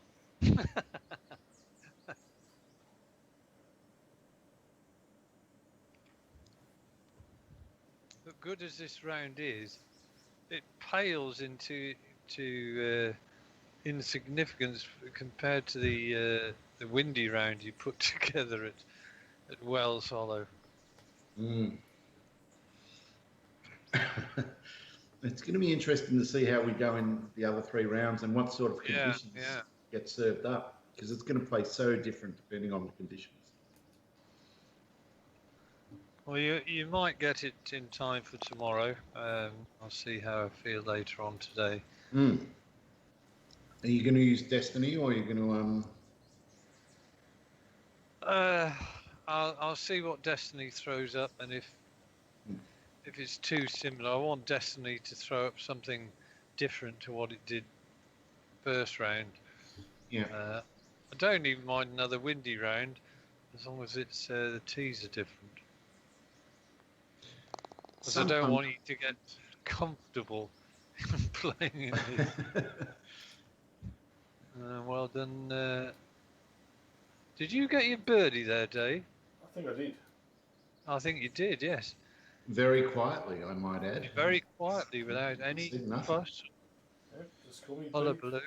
But good as this round is, it pales into insignificance compared to the windy round you put together at Wells Hollow. It's going to be interesting to see how we go in the other 3 rounds and what sort of conditions get served up, because it's going to play so different depending on the conditions. Well, you might get it in time for tomorrow. I'll see how I feel later on today. Are you going to use Destiny, or are you going to I'll see what Destiny throws up, and if it's too similar, I want Destiny to throw up something different to what it did first round. Yeah. I don't even mind another windy round, as long as it's the tees are different. Because I don't want you to get comfortable playing in this. Well done. Did you get your birdie there, Dave? I think I did. I think you did, yes. Very quietly, I might add. Very quietly, without any fuss. Yep, just call me Hullabaloo.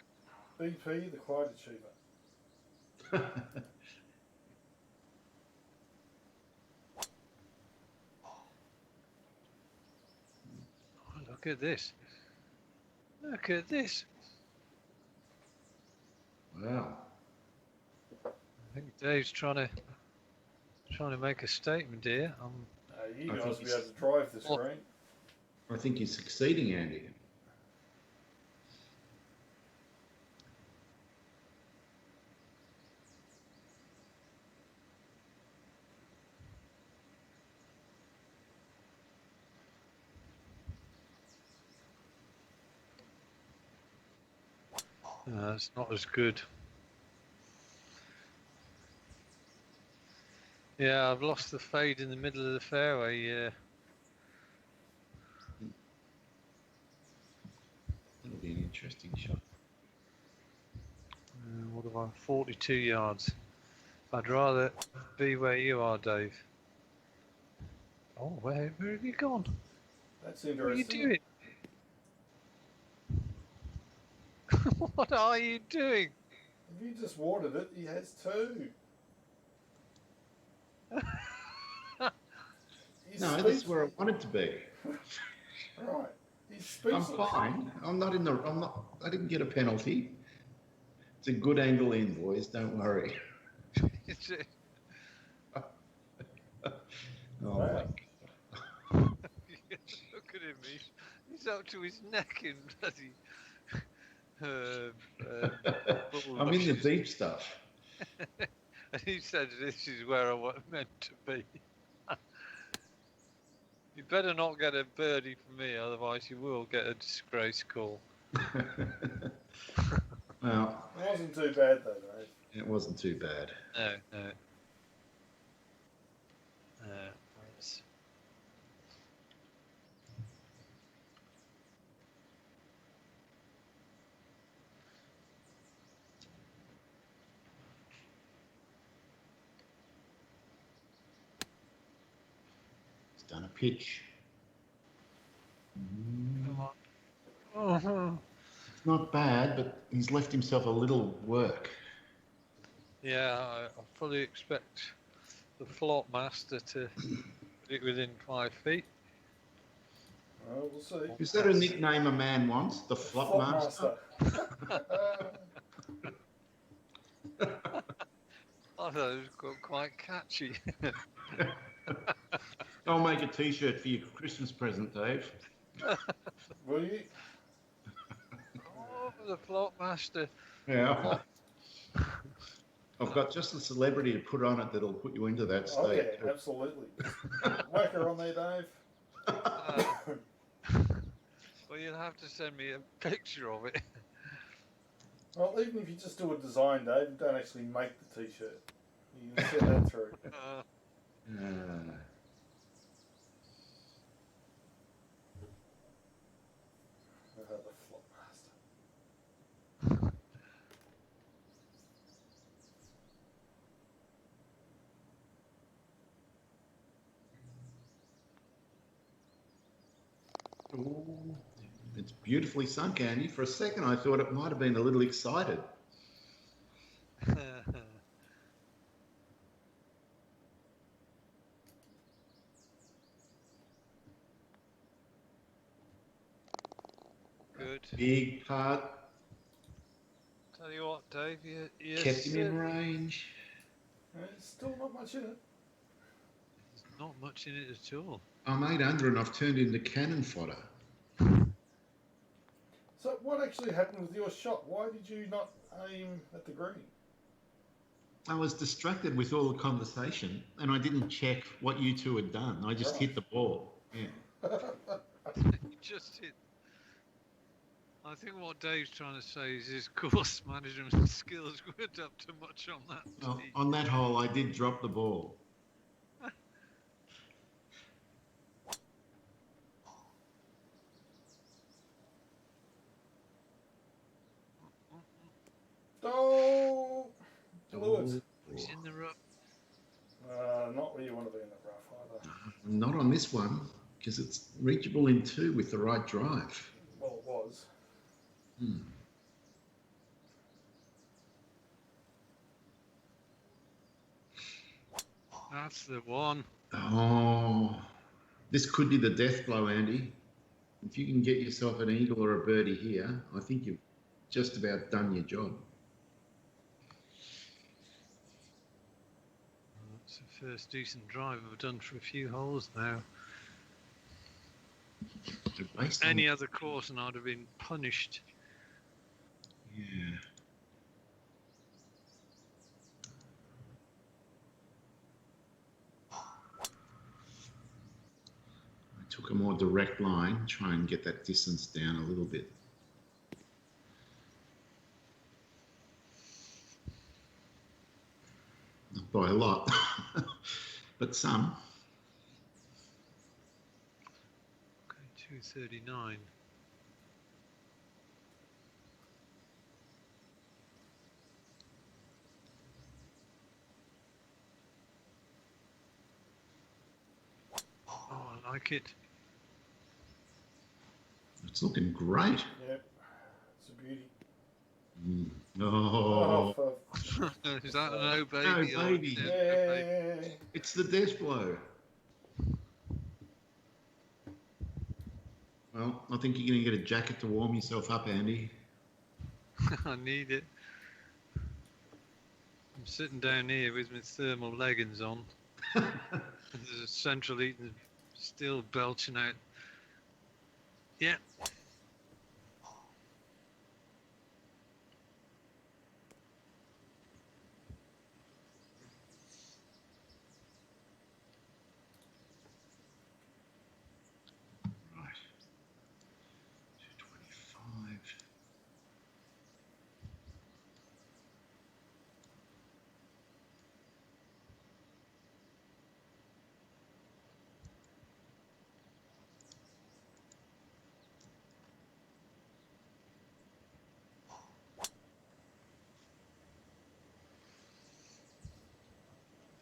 BP, the quiet achiever. Oh, look at this. Look at this. Wow. I think Dave's trying to make a statement here. You guys will be able to drive the screen. I think you're succeeding, Andy. It's not as good. Yeah, I've lost the fade in the middle of the fairway. That'll be an interesting shot. What have I? 42 yards. I'd rather be where you are, Dave. Oh, where have you gone? That's interesting. What are you doing? What are you doing? If you just watered it, he has 2. No, that's where I wanted to be. Right. He's speechless. I'm fine. I didn't get a penalty. It's a good angle in, boys. Don't worry. Oh Wow. my God. Look at him. He's up to his neck in bloody. I'm in the deep stuff. And he said, "This is where I meant to be." You better not get a birdie from me, otherwise you will get a disgrace call. Well, It wasn't too bad though, Dave. it wasn't too bad. No. It's- He's done a pitch. Come on. It's not bad, but he's left himself a little work. Yeah, I fully expect the Flop Master to put it within 5 feet. Well, we'll see. Is that a nickname a man wants? The Flop Master? I thought it was quite catchy. I'll make a T-shirt for your Christmas present, Dave. Will you? Oh, the Flop Master. Yeah. I've got just a celebrity to put on it that'll put you into that state. Oh yeah, absolutely. Whack her on there, Dave. Well, you'll have to send me a picture of it. Well, even if you just do a design, Dave, and don't actually make the T-shirt, you can send that through. The Flop Master. Ooh, it's beautifully sunk, Andy. For a second, I thought it might have been a little excited. Good. Big part. Tell you what, Dave, you Kept him in range. There's still not much in it. There's not much in it at all. I'm 8 under and I've turned into cannon fodder. So what actually happened with your shot? Why did you not aim at the green? I was distracted with all the conversation and I didn't check what you two had done. I just hit the ball. Yeah. You just hit. I think what Dave's trying to say is his course management skills weren't up to much on that. Well, on that hole, I did drop the ball. Oh, blew it. He's in the rough. Not where you want to be in the rough either. Not on this one, because it's reachable in 2 with the right drive. Well, it was. That's the one. Oh, this could be the death blow, Andy. If you can get yourself an eagle or a birdie here, I think you've just about done your job. That's the first decent drive I've done for a few holes now. So based on Any other course and I'd have been punished. Yeah. I took a more direct line, try and get that distance down a little bit. Not by a lot, but some. Okay, 239. Oh, I like it. It's looking great. Yep. It's a beauty. Oh, Is that an O baby? No, or- baby. Yeah. it's the death blow. Well, I think you're going to get a jacket to warm yourself up, Andy. I need it. I'm sitting down here with my thermal leggings on. There's a central heating still belching out. Yeah. Right. 225.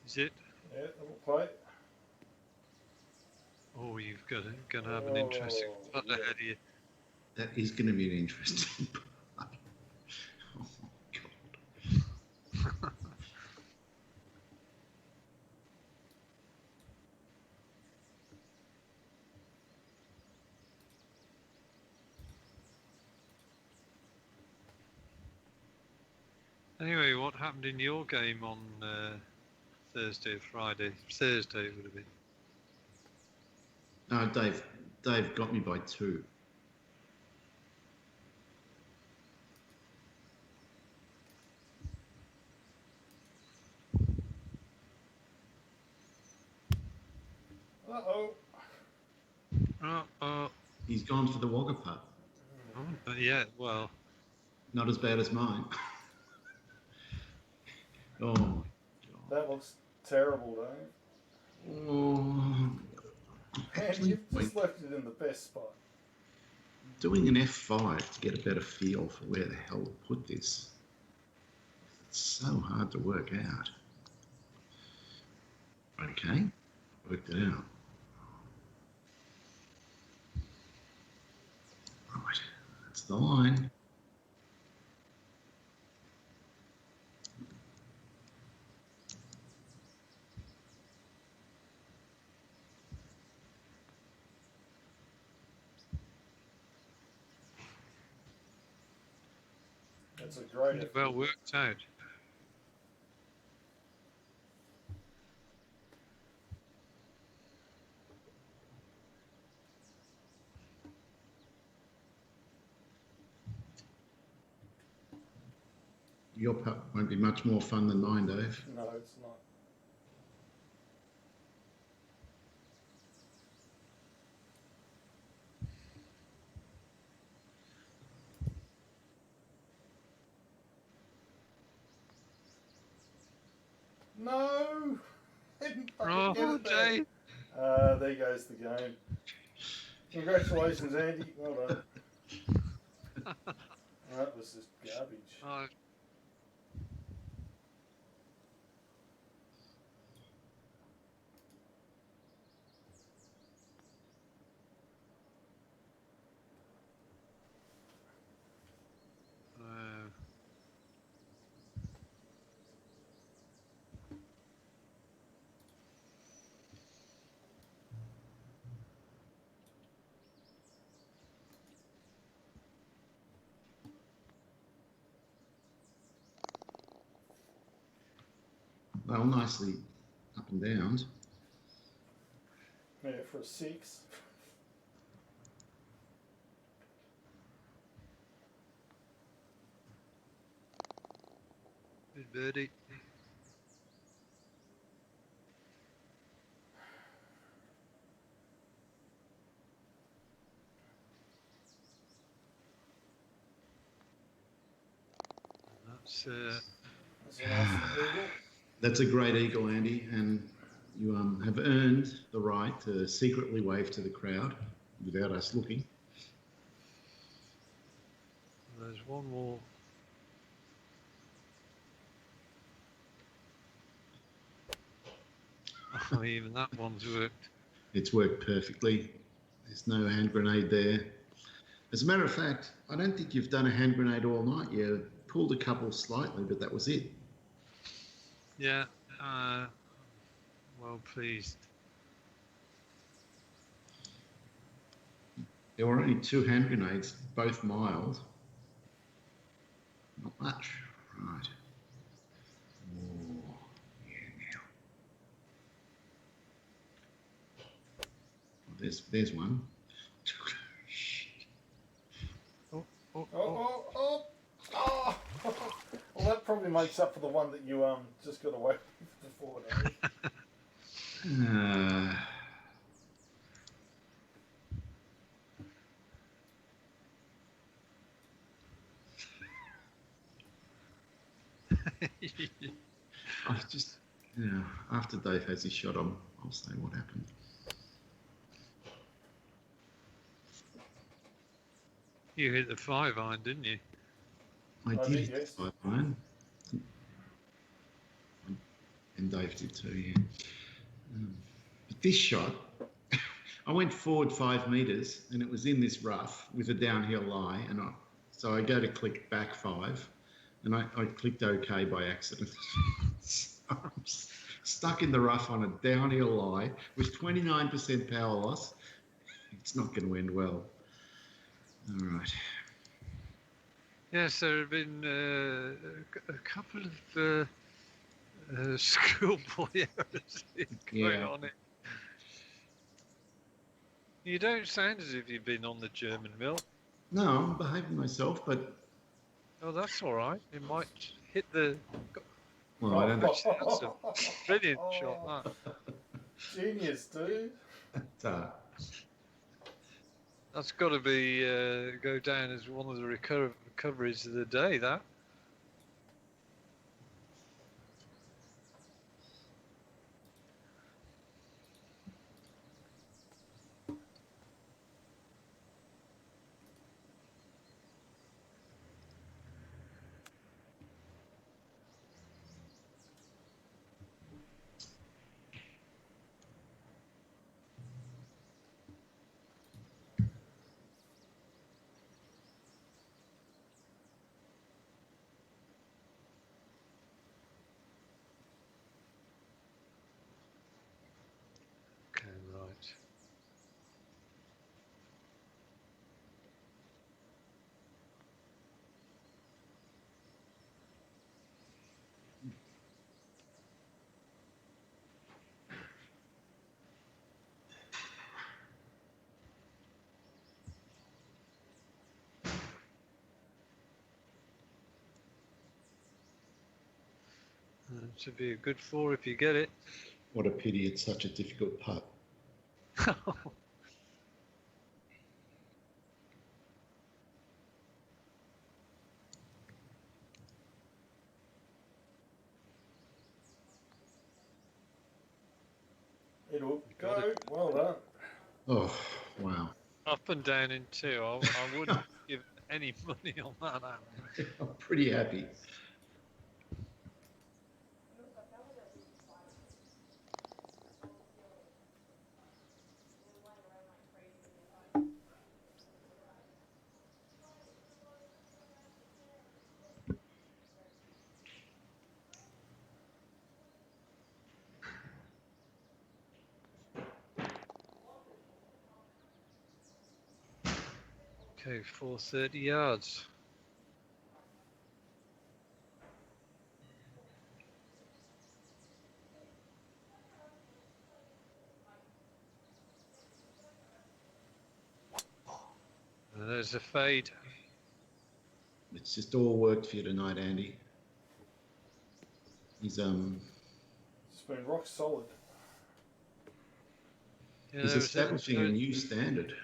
Is it? Yeah, little plate. Oh, you've got to have an interesting putt yeah. ahead of you. That is going to be an interesting play. Oh, God. Anyway, what happened in your game on Thursday or Friday? Thursday it would have been. No, Dave got me by 2. Uh-oh. He's gone for the Wagga putt. Yeah, well, Not as bad as mine. Oh my God. That looks terrible, Dave. Oh, And you've just left it in the best spot. doing an F5 to get a better feel for where the hell to put this. It's so hard to work out. Okay, worked it out. Right, that's the line. That's a great pretty effort. well worked out. Your putt won't be much more fun than mine, Dave. No, it's not. No! Didn't fucking get Oh, it there. Dave. There goes the game. Congratulations, Andy. Well done. That was just garbage. Oh, They were nicely up and down. Yeah, for a 6. good birdie. That's That's a nice eagle. That's a great eagle, Andy, and you have earned the right to secretly wave to the crowd without us looking. there's one more. Oh, even that one's worked. It's worked perfectly. There's no hand grenade there. As a matter of fact, I don't think you've done a hand grenade all night. You pulled a couple slightly, but that was it. Yeah, well pleased. There were only 2 hand grenades, both mild. Not much. Right. Oh, yeah, now. Oh, there's one. Oh, Oh. Well, that probably makes up for the one that you just got away with before, Dave. I just, after Dave has his shot on, I'll say what happened. You hit the 5-iron, didn't you? I I did did, hit yes. the 5-iron. And Dave did too, yeah. But this shot, I went forward 5 metres and it was in this rough with a downhill lie. So I go to click back 5 and I clicked OK by accident. So I'm stuck in the rough on a downhill lie with 29% power loss. It's not going to end well. All right. Yes, there have been a couple of schoolboy errors going Yeah. on. You don't sound as if you've been on the German mill. No, I'm behaving myself, but Oh, that's all right. It might hit the. well, I don't know. Actually, that's a brilliant shot. That. Genius, dude. Uh, That's got to be go down as one of the recoveries of the day. That. Okay, right. To be a good four if you get it. what a pity! It's such a difficult putt. It'll go. Well done. Oh, wow! Up and down in two. I wouldn't give any money on that. I'm pretty happy. Okay, 430 yards. And there's a fade. It's just all worked for you tonight, Andy. He's It's been rock solid. Yeah, he's there was establishing a new standard.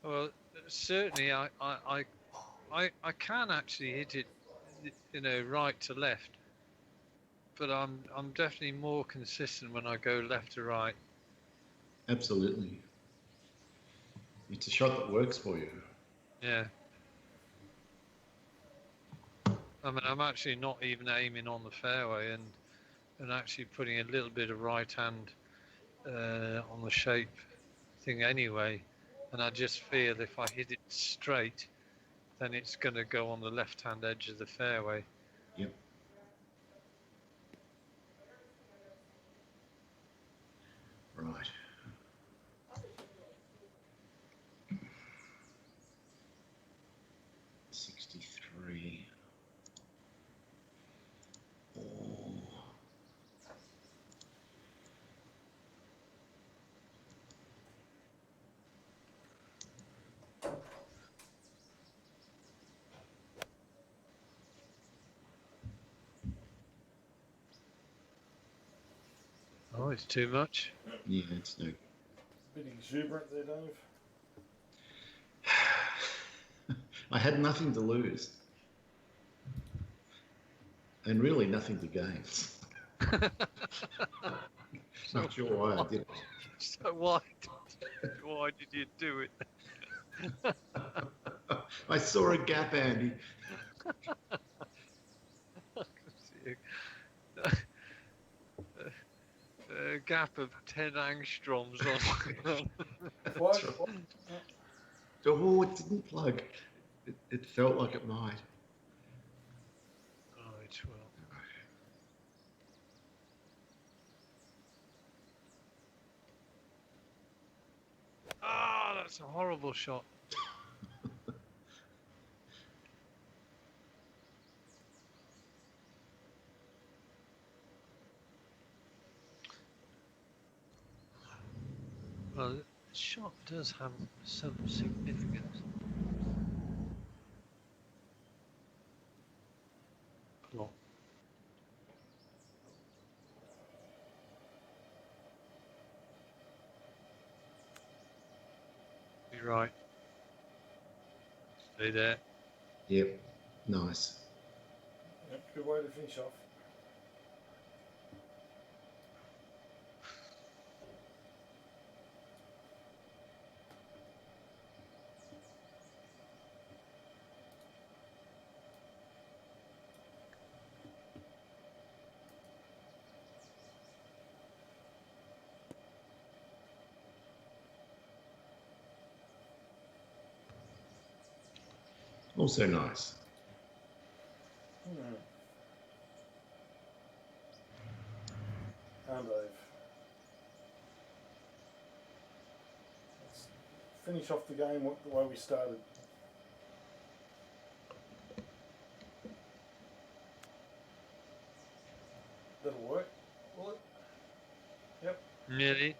Well, certainly I can actually hit it, right to left. But I'm definitely more consistent when I go left to right. Absolutely. It's a shot that works for you. Yeah. I mean, I'm actually not even aiming on the fairway and actually putting a little bit of right hand on the shape thing anyway. And I just feel if I hit it straight, then it's going to go on the left hand edge of the fairway. Yep. Right. '63. Oh. Oh, it's too much. Yeah, it's no. Bit exuberant there, Dave. I had nothing to lose. And really nothing to gain. Not sure why I did it. So why did you do it? I saw a gap, Andy. A gap of 10 angstroms on. Plug. Oh, it didn't plug. It felt like it might. Right, well. that's a horrible shot. Well, the shot does have some significance. Well, you're right. Stay there. Yep. Nice. Yep, good way to finish off. Also nice. And Dave. Let's finish off the game the way we started. That'll work, will it? Yep. Nearly.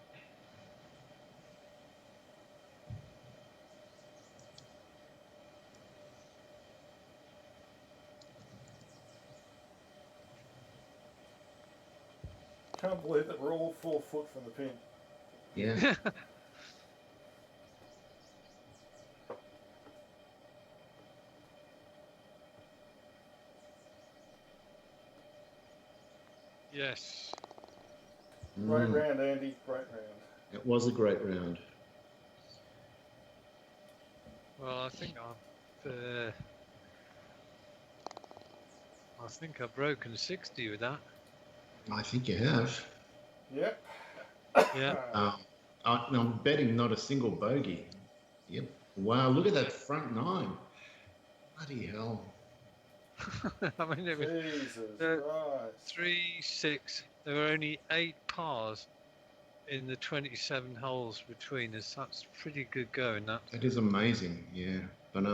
Can't believe that we're all 4 foot from the pin. Yeah. Yes. Great round, Andy. Great round. It was a great round. Well, I think I've broken 60 with that. I think you have. Yep. Yeah. I'm betting not a single bogey. Yep. Wow, look at that front nine. Bloody hell. I mean, it was Jesus Christ. 3-6. There were only 8 pars in the 27 holes between us. That's pretty good going. That. That is amazing, yeah. But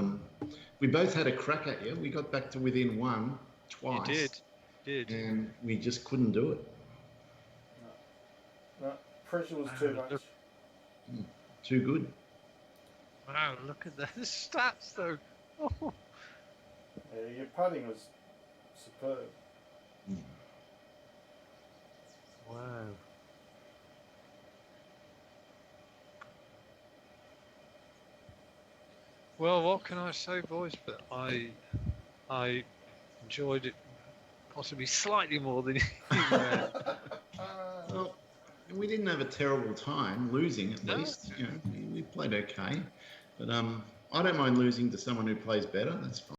we both had a crack at you. We got back to within one twice. You did. And we just couldn't do it. No, pressure was too much. Too good. Wow, look at the stats though. Oh. Yeah, your putting was superb. Wow. Well, what can I say, boys? But I enjoyed it possibly slightly more than you. Well, we didn't have a terrible time losing, at least. You know, we played okay. But I don't mind losing to someone who plays better. That's fine.